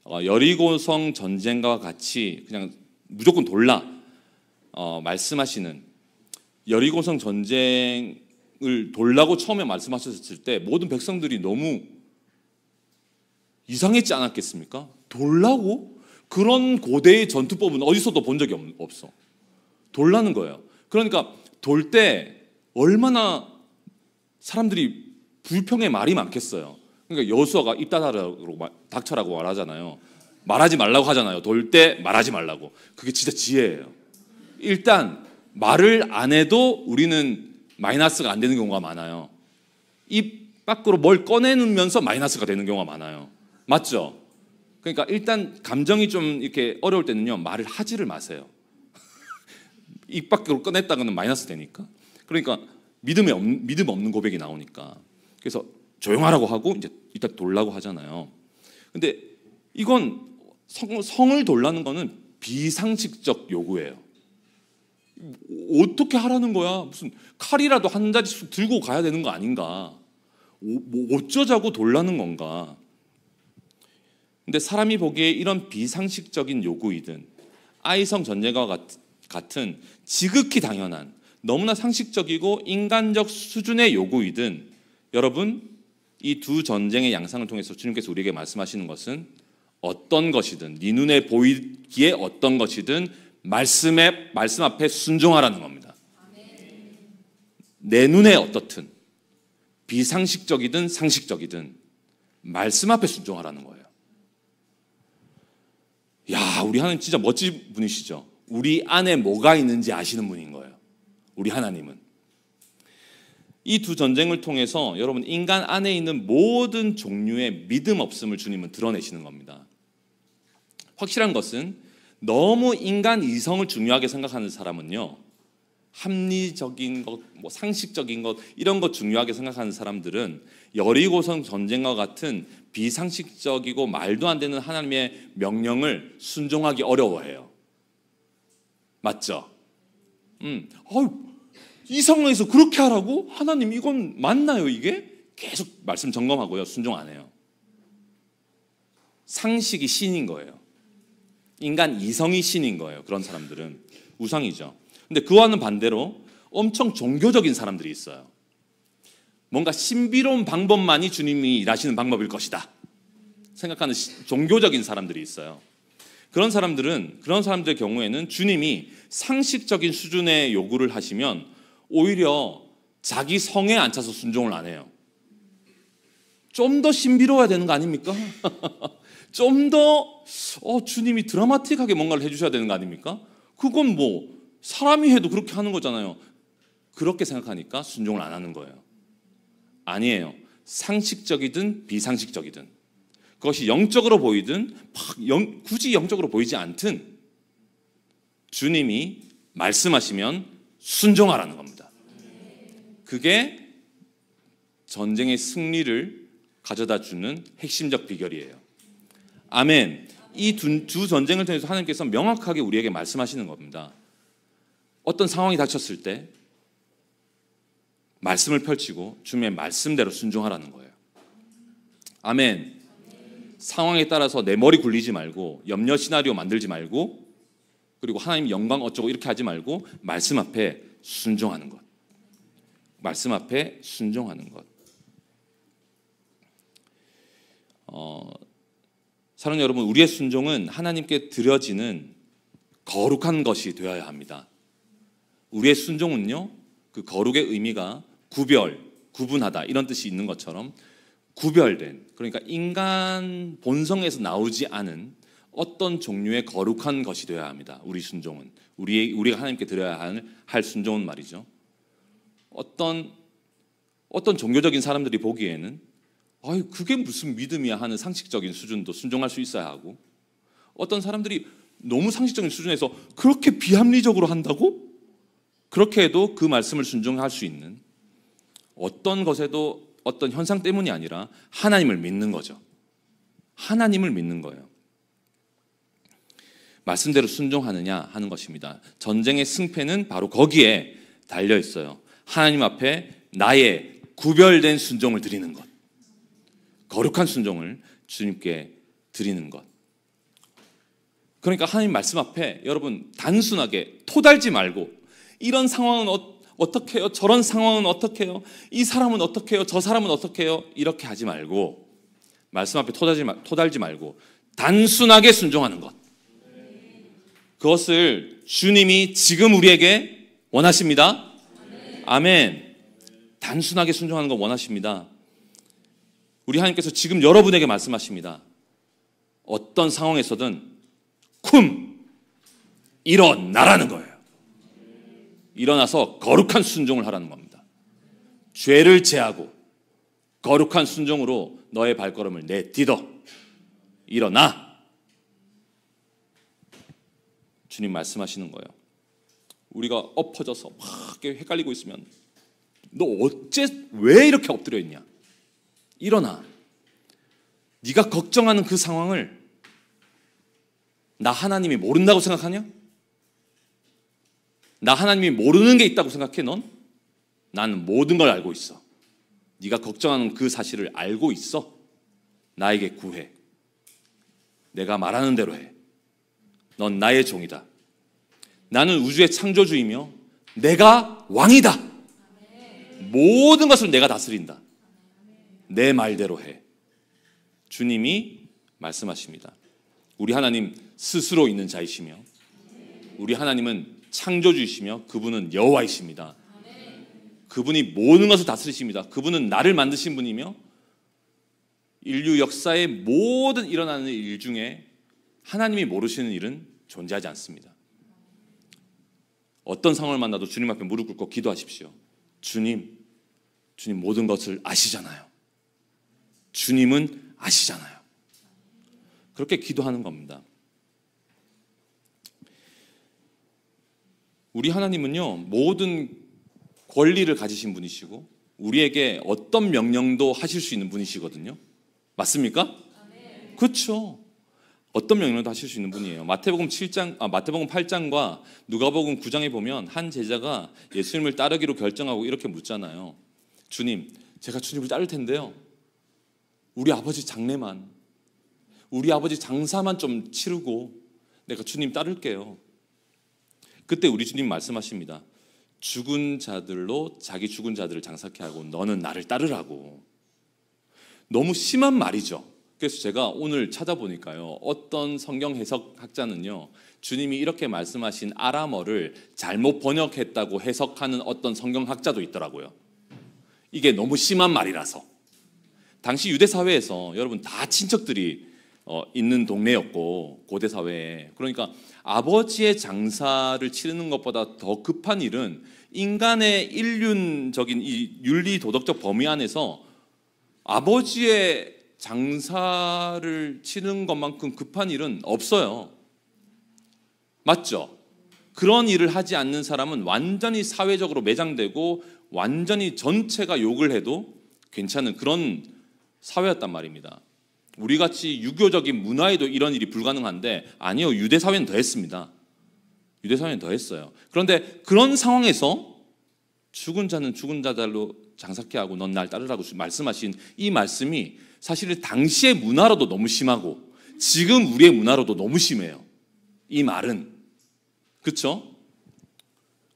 여리고성 전쟁과 같이 그냥 무조건 돌라 말씀하시는, 여리고성 전쟁을 돌라고 처음에 말씀하셨을 때 모든 백성들이 너무 이상했지 않았겠습니까? 돌라고? 그런 고대의 전투법은 어디서도 본 적이 없어. 돌라는 거예요. 그러니까 돌 때 얼마나 사람들이 불평의 말이 많겠어요. 그러니까 여호수아가 입 닥쳐라고 말하잖아요. 말하지 말라고 하잖아요. 돌 때 말하지 말라고. 그게 진짜 지혜예요. 일단 말을 안 해도 우리는 마이너스가 안 되는 경우가 많아요. 입 밖으로 뭘 꺼내면서 마이너스가 되는 경우가 많아요. 맞죠? 그러니까 일단 감정이 좀 이렇게 어려울 때는요, 말을 하지를 마세요. 입 밖으로 꺼냈다가는 마이너스 되니까. 그러니까 믿음 없는 고백이 나오니까. 그래서 조용하라고 하고 이제 일단 돌라고 하잖아요. 근데 이건 성을 돌라는 거는 비상식적 요구예요. 어떻게 하라는 거야? 무슨 칼이라도 한 자씩 들고 가야 되는 거 아닌가? 뭐 어쩌자고 돌라는 건가? 근데 사람이 보기에 이런 비상식적인 요구이든 아이성 전쟁과 같은 지극히 당연한 너무나 상식적이고 인간적 수준의 요구이든, 여러분, 이 두 전쟁의 양상을 통해서 주님께서 우리에게 말씀하시는 것은 어떤 것이든, 네 눈에 보이기에 어떤 것이든 말씀 앞에 순종하라는 겁니다. 내 눈에 어떻든 비상식적이든 상식적이든 말씀 앞에 순종하라는 거예요. 야, 우리 하나님 진짜 멋진 분이시죠. 우리 안에 뭐가 있는지 아시는 분인 거예요. 우리 하나님은. 이 두 전쟁을 통해서 여러분, 인간 안에 있는 모든 종류의 믿음 없음을 주님은 드러내시는 겁니다. 확실한 것은 너무 인간 이성을 중요하게 생각하는 사람은요, 합리적인 것, 상식적인 것, 이런 것 중요하게 생각하는 사람들은 여리고성 전쟁과 같은 비상식적이고 말도 안 되는 하나님의 명령을 순종하기 어려워해요. 맞죠? 이 상황에서 그렇게 하라고? 하나님, 이건 맞나요 이게? 계속 말씀 점검하고요, 순종 안 해요. 상식이 신인 거예요. 인간 이성이 신인 거예요. 그런 사람들은 우상이죠. 근데 그와는 반대로 엄청 종교적인 사람들이 있어요. 뭔가 신비로운 방법만이 주님이 일하시는 방법일 것이다 생각하는 종교적인 사람들이 있어요. 그런 사람들의 경우에는 주님이 상식적인 수준의 요구를 하시면 오히려 자기 성에 앉혀서 순종을 안 해요. 좀 더 신비로워야 되는 거 아닙니까? 좀 더 주님이 드라마틱하게 뭔가를 해주셔야 되는 거 아닙니까? 그건 뭐 사람이 해도 그렇게 하는 거잖아요. 그렇게 생각하니까 순종을 안 하는 거예요. 아니에요. 상식적이든 비상식적이든, 그것이 영적으로 보이든 굳이 영적으로 보이지 않든 주님이 말씀하시면 순종하라는 겁니다. 그게 전쟁의 승리를 가져다 주는 핵심적 비결이에요. 아멘. 이 두 전쟁을 통해서 하나님께서 명확하게 우리에게 말씀하시는 겁니다. 어떤 상황이 닥쳤을 때 말씀을 펼치고 주님의 말씀대로 순종하라는 거예요. 아멘. 상황에 따라서 내 머리 굴리지 말고 염려 시나리오 만들지 말고 그리고 하나님 영광 어쩌고 이렇게 하지 말고 말씀 앞에 순종하는 것. 말씀 앞에 순종하는 것. 사랑하는 여러분, 우리의 순종은 하나님께 드려지는 거룩한 것이 되어야 합니다. 우리의 순종은요, 그 거룩의 의미가 구별, 구분하다 이런 뜻이 있는 것처럼 구별된, 그러니까 인간 본성에서 나오지 않은 어떤 종류의 거룩한 것이 되어야 합니다. 우리 순종은 우리가 하나님께 드려야 할 순종은 말이죠. 어떤 종교적인 사람들이 보기에는 그게 무슨 믿음이야 하는 상식적인 수준도 순종할 수 있어야 하고, 어떤 사람들이 너무 상식적인 수준에서 그렇게 비합리적으로 한다고? 그렇게 해도 그 말씀을 순종할 수 있는, 어떤 것에도 어떤 현상 때문이 아니라 하나님을 믿는 거죠. 하나님을 믿는 거예요. 말씀대로 순종하느냐 하는 것입니다. 전쟁의 승패는 바로 거기에 달려 있어요. 하나님 앞에 나의 구별된 순종을 드리는 것, 거룩한 순종을 주님께 드리는 것. 그러니까 하나님 말씀 앞에 여러분 단순하게 토달지 말고 이런 상황은 어떻게 해요? 저런 상황은 어떻게 해요? 이 사람은 어떻게 해요? 저 사람은 어떻게 해요? 이렇게 하지 말고 말씀 앞에 토달지 말고 단순하게 순종하는 것. 그것을 주님이 지금 우리에게 원하십니다. 아멘. 단순하게 순종하는 거 원하십니다. 우리 하나님께서 지금 여러분에게 말씀하십니다. 어떤 상황에서든 일어나라는 거예요. 일어나서 거룩한 순종을 하라는 겁니다. 죄를 제하고 거룩한 순종으로 너의 발걸음을 내딛어 일어나. 주님 말씀하시는 거예요. 우리가 엎어져서 막 헷갈리고 있으면 너 왜 이렇게 엎드려 있냐? 일어나. 네가 걱정하는 그 상황을 나 하나님이 모른다고 생각하냐? 나 하나님이 모르는 게 있다고 생각해 넌? 나는 모든 걸 알고 있어. 네가 걱정하는 그 사실을 알고 있어. 나에게 구해. 내가 말하는 대로 해. 넌 나의 종이다. 나는 우주의 창조주이며 내가 왕이다. 모든 것을 내가 다스린다. 내 말대로 해. 주님이 말씀하십니다. 우리 하나님 스스로 있는 자이시며 우리 하나님은 창조주이시며 그분은 여호와이십니다. 그분이 모든 것을 다스리십니다. 그분은 나를 만드신 분이며 인류 역사의 모든 일어나는 일 중에 하나님이 모르시는 일은 존재하지 않습니다. 어떤 상황을 만나도 주님 앞에 무릎 꿇고 기도하십시오. 주님 모든 것을 아시잖아요. 주님은 아시잖아요. 그렇게 기도하는 겁니다. 우리 하나님은요, 모든 권리를 가지신 분이시고 우리에게 어떤 명령도 하실 수 있는 분이시거든요. 맞습니까? 그렇죠. 어떤 명령도 하실 수 있는 분이에요. 마태복음 8장과 누가복음 9장에 보면 한 제자가 예수님을 따르기로 결정하고 이렇게 묻잖아요. 주님, 제가 주님을 따를 텐데요. 우리 아버지 장례만, 우리 아버지 장사만 좀 치르고 내가 주님 따를게요. 그때 우리 주님 말씀하십니다. 죽은 자들로 자기 죽은 자들을 장사케 하고 너는 나를 따르라고. 너무 심한 말이죠. 그래서 제가 오늘 찾아보니까요, 어떤 성경 해석학자는요, 주님이 이렇게 말씀하신 아람어를 잘못 번역했다고 해석하는 어떤 성경학자도 있더라고요. 이게 너무 심한 말이라서. 당시 유대 사회에서 여러분 다 친척들이 있는 동네였고 고대 사회에, 그러니까 아버지의 장사를 치르는 것보다 더 급한 일은 인간의 인륜적인 이 윤리 도덕적 범위 안에서 아버지의 장사를 치는 것만큼 급한 일은 없어요. 맞죠? 그런 일을 하지 않는 사람은 완전히 사회적으로 매장되고 완전히 전체가 욕을 해도 괜찮은 그런 사회였단 말입니다. 우리같이 유교적인 문화에도 이런 일이 불가능한데 아니요, 유대 사회는 더 했습니다. 유대 사회는 더 했어요. 그런데 그런 상황에서 죽은 자는 죽은 자들로 장사케 하고 넌 날 따르라고 말씀하신 이 말씀이 사실 당시의 문화로도 너무 심하고 지금 우리의 문화로도 너무 심해요. 이 말은. 그렇죠?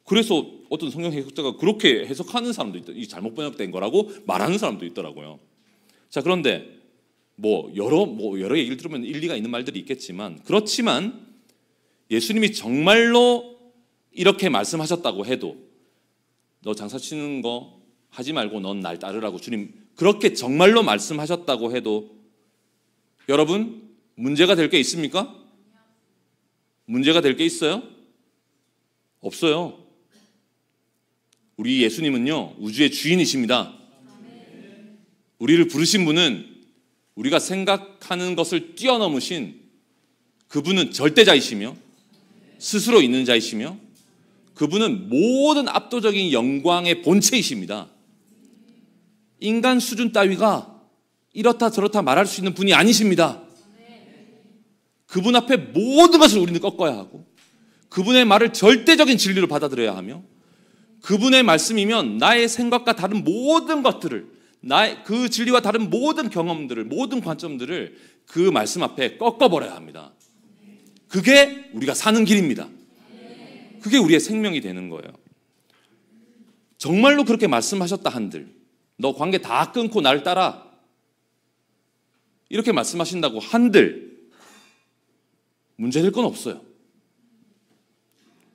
그래서 어떤 성경 해석자가 그렇게 해석하는 사람도 있다. 이 잘못 번역된 거라고 말하는 사람도 있더라고요. 자, 그런데 여러 얘기를 들으면 일리가 있는 말들이 있겠지만, 그렇지만 예수님이 정말로 이렇게 말씀하셨다고 해도 너 장사 치는 거 하지 말고 넌 날 따르라고 주님 그렇게 정말로 말씀하셨다고 해도 여러분 문제가 될 게 있습니까? 문제가 될 게 있어요? 없어요. 우리 예수님은요, 우주의 주인이십니다. 우리를 부르신 분은 우리가 생각하는 것을 뛰어넘으신 그분은 절대자이시며 스스로 있는 자이시며 그분은 모든 압도적인 영광의 본체이십니다. 인간 수준 따위가 이렇다 저렇다 말할 수 있는 분이 아니십니다. 그분 앞에 모든 것을 우리는 꺾어야 하고 그분의 말을 절대적인 진리로 받아들여야 하며 그분의 말씀이면 나의 생각과 다른 모든 것들을 나의 그 진리와 다른 모든 경험들을 모든 관점들을 그 말씀 앞에 꺾어버려야 합니다. 그게 우리가 사는 길입니다. 그게 우리의 생명이 되는 거예요. 정말로 그렇게 말씀하셨다 한들 너 관계 다 끊고 날 따라 이렇게 말씀하신다고 한들 문제될 건 없어요.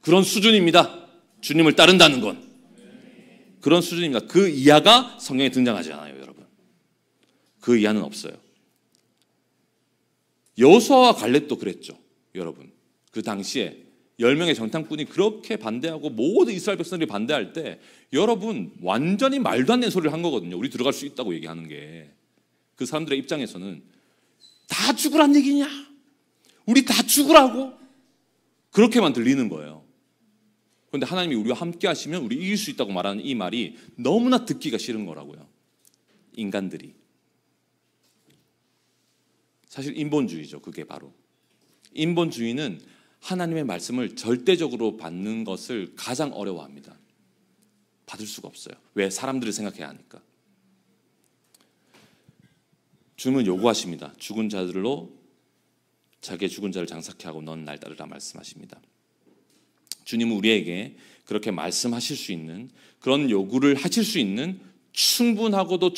그런 수준입니다. 주님을 따른다는 건 그런 수준입니다. 그 이하가 성경에 등장하지 않아요, 여러분. 그 이하는 없어요. 여호수아와 갈렙도 그랬죠, 여러분. 그 당시에 10명의 정탐꾼이 그렇게 반대하고 모든 이스라엘 백성들이 반대할 때 여러분 완전히 말도 안 되는 소리를 한 거거든요. 우리 들어갈 수 있다고 얘기하는 게. 그 사람들의 입장에서는 다 죽으란 얘기냐? 우리 다 죽으라고? 그렇게만 들리는 거예요. 그런데 하나님이 우리와 함께 하시면 우리 이길 수 있다고 말하는 이 말이 너무나 듣기가 싫은 거라고요. 인간들이. 사실 인본주의죠. 그게 바로. 인본주의는 하나님의 말씀을 절대적으로 받는 것을 가장 어려워합니다. 받을 수가 없어요. 왜? 사람들을 생각해야 하니까. 주님은 요구하십니다. 죽은 자들로 자기의 죽은 자를 장사케 하고 넌 날 따르라 말씀하십니다. 주님은 우리에게 그렇게 말씀하실 수 있는 그런 요구를 하실 수 있는 충분하고도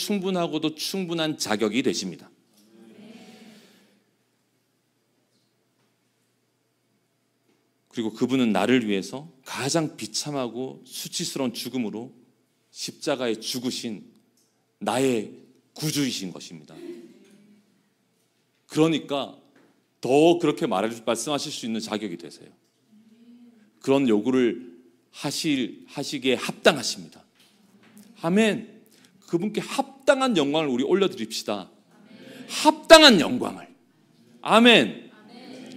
충분한 자격이 되십니다. 그리고 그분은 나를 위해서 가장 비참하고 수치스러운 죽음으로 십자가에 죽으신 나의 구주이신 것입니다. 그러니까 더 그렇게 말씀하실 수 있는 자격이 되세요. 그런 요구를 하시기에 합당하십니다. 아멘. 그분께 합당한 영광을 우리 올려드립시다. 합당한 영광을. 아멘.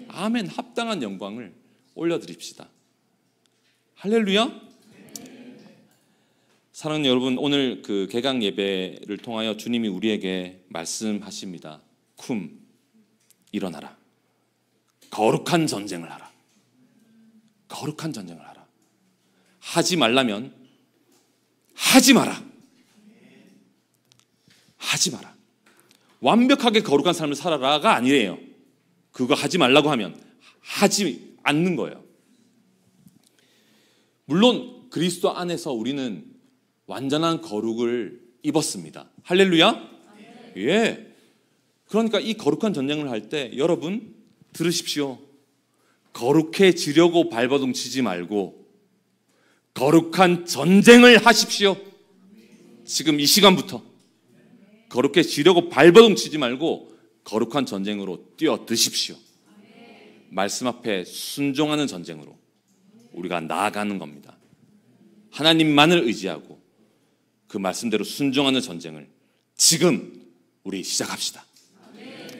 아멘. 합당한 영광을 올려드립시다. 할렐루야. 사랑하는 여러분, 오늘 그 개강 예배를 통하여 주님이 우리에게 말씀하십니다. 쿰, 일어나라. 거룩한 전쟁을 하라. 거룩한 전쟁을 하라. 하지 말라면 하지 마라. 하지 마라. 완벽하게 거룩한 삶을 살아라가 아니래요. 그거 하지 말라고 하면 하지 않는 거예요. 물론 그리스도 안에서 우리는 완전한 거룩을 입었습니다. 할렐루야. 예. 그러니까 이 거룩한 전쟁을 할 때 여러분 들으십시오. 거룩해지려고 발버둥 치지 말고 거룩한 전쟁을 하십시오. 지금 이 시간부터 거룩해지려고 발버둥 치지 말고 거룩한 전쟁으로 뛰어드십시오. 말씀 앞에 순종하는 전쟁으로 우리가 나아가는 겁니다. 하나님만을 의지하고 그 말씀대로 순종하는 전쟁을 지금 우리 시작합시다.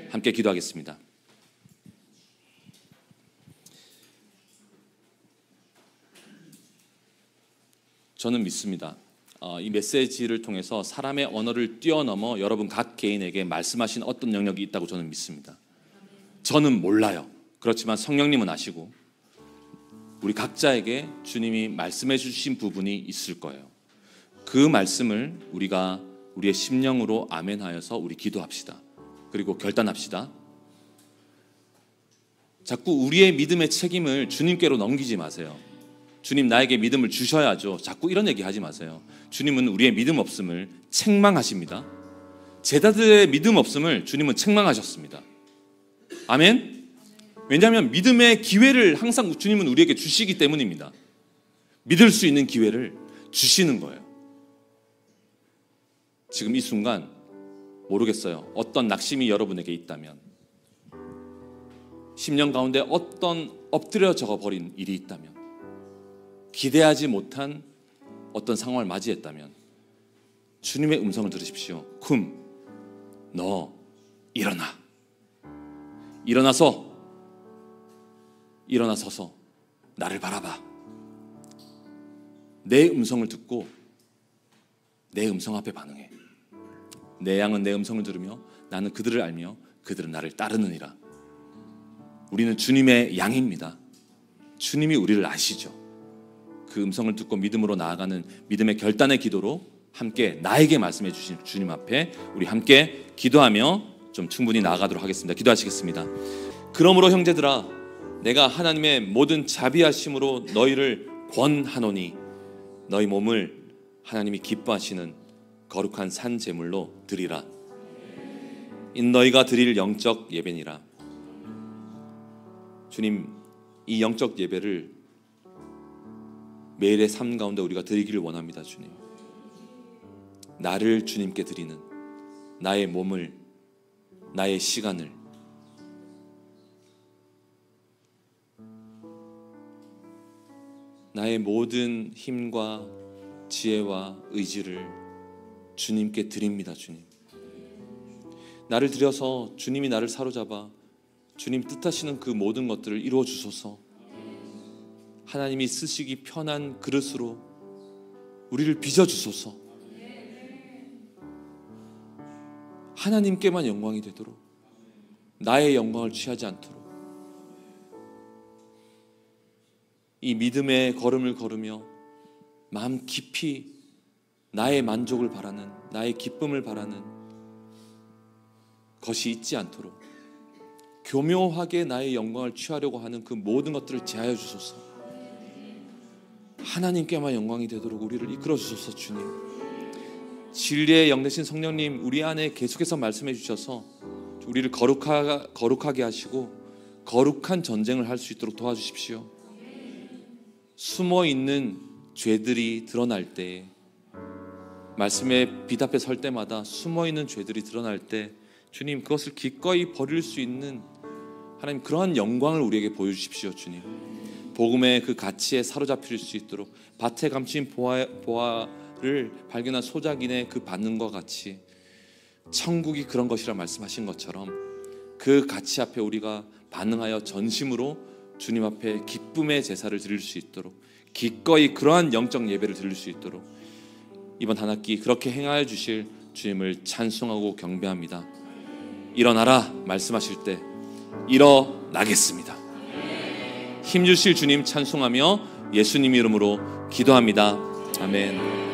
함께 기도하겠습니다. 저는 믿습니다. 이 메시지를 통해서 사람의 언어를 뛰어넘어 여러분 각 개인에게 말씀하신 어떤 영역이 있다고 저는 믿습니다. 저는 몰라요. 그렇지만 성령님은 아시고 우리 각자에게 주님이 말씀해 주신 부분이 있을 거예요. 그 말씀을 우리가 우리의 심령으로 아멘하여서 우리 기도합시다. 그리고 결단합시다. 자꾸 우리의 믿음의 책임을 주님께로 넘기지 마세요. 주님 나에게 믿음을 주셔야죠. 자꾸 이런 얘기 하지 마세요. 주님은 우리의 믿음 없음을 책망하십니다. 제자들의 믿음 없음을 주님은 책망하셨습니다. 아멘. 왜냐하면 믿음의 기회를 항상 주님은 우리에게 주시기 때문입니다. 믿을 수 있는 기회를 주시는 거예요. 지금 이 순간 모르겠어요. 어떤 낙심이 여러분에게 있다면, 10년 가운데 어떤 엎드려져 버린 일이 있다면, 기대하지 못한 어떤 상황을 맞이했다면 주님의 음성을 들으십시오. 쿰, 너 일어나. 일어나서서 나를 바라봐. 내 음성을 듣고 내 음성 앞에 반응해. 내 양은 내 음성을 들으며 나는 그들을 알며 그들은 나를 따르느니라. 우리는 주님의 양입니다. 주님이 우리를 아시죠. 그 음성을 듣고 믿음으로 나아가는 믿음의 결단의 기도로 함께 나에게 말씀해 주신 주님 앞에 우리 함께 기도하며 좀 충분히 나아가도록 하겠습니다. 기도하시겠습니다. 그러므로 형제들아, 내가 하나님의 모든 자비하심으로 너희를 권하노니 너희 몸을 하나님이 기뻐하시는 거룩한 산 제물로 드리라. 이 너희가 드릴 영적 예배니라. 주님, 이 영적 예배를 매일의 삶 가운데 우리가 드리기를 원합니다. 주님, 나를 주님께 드리는, 나의 몸을, 나의 시간을, 나의 모든 힘과 지혜와 의지를 주님께 드립니다. 주님, 나를 드려서 주님이 나를 사로잡아 주님 뜻하시는 그 모든 것들을 이루어 주소서. 하나님이 쓰시기 편한 그릇으로 우리를 빚어주소서. 하나님께만 영광이 되도록, 나의 영광을 취하지 않도록 이 믿음의 걸음을 걸으며 마음 깊이 나의 만족을 바라는, 나의 기쁨을 바라는 것이 있지 않도록 교묘하게 나의 영광을 취하려고 하는 그 모든 것들을 제하여 주소서. 하나님께만 영광이 되도록 우리를 이끌어 주소서. 주님, 진리의 영 되신 성령님, 우리 안에 계속해서 말씀해 주셔서 우리를 거룩하게 하시고 거룩한 전쟁을 할 수 있도록 도와주십시오. 숨어있는 죄들이 드러날 때, 말씀의 빛 앞에 설 때마다 숨어있는 죄들이 드러날 때 주님, 그것을 기꺼이 버릴 수 있는 하나님, 그러한 영광을 우리에게 보여주십시오. 주님, 복음의 그 가치에 사로잡힐 수 있도록 밭에 감춘 보화를 발견한 소작인의 그 반응과 같이 천국이 그런 것이라 말씀하신 것처럼 그 가치 앞에 우리가 반응하여 전심으로 주님 앞에 기쁨의 제사를 드릴 수 있도록, 기꺼이 그러한 영적 예배를 드릴 수 있도록 이번 한 학기 그렇게 행하여 주실 주님을 찬송하고 경배합니다. 일어나라 말씀하실 때 일어나겠습니다. 힘주실 주님 찬송하며 예수님 이름으로 기도합니다. 아멘.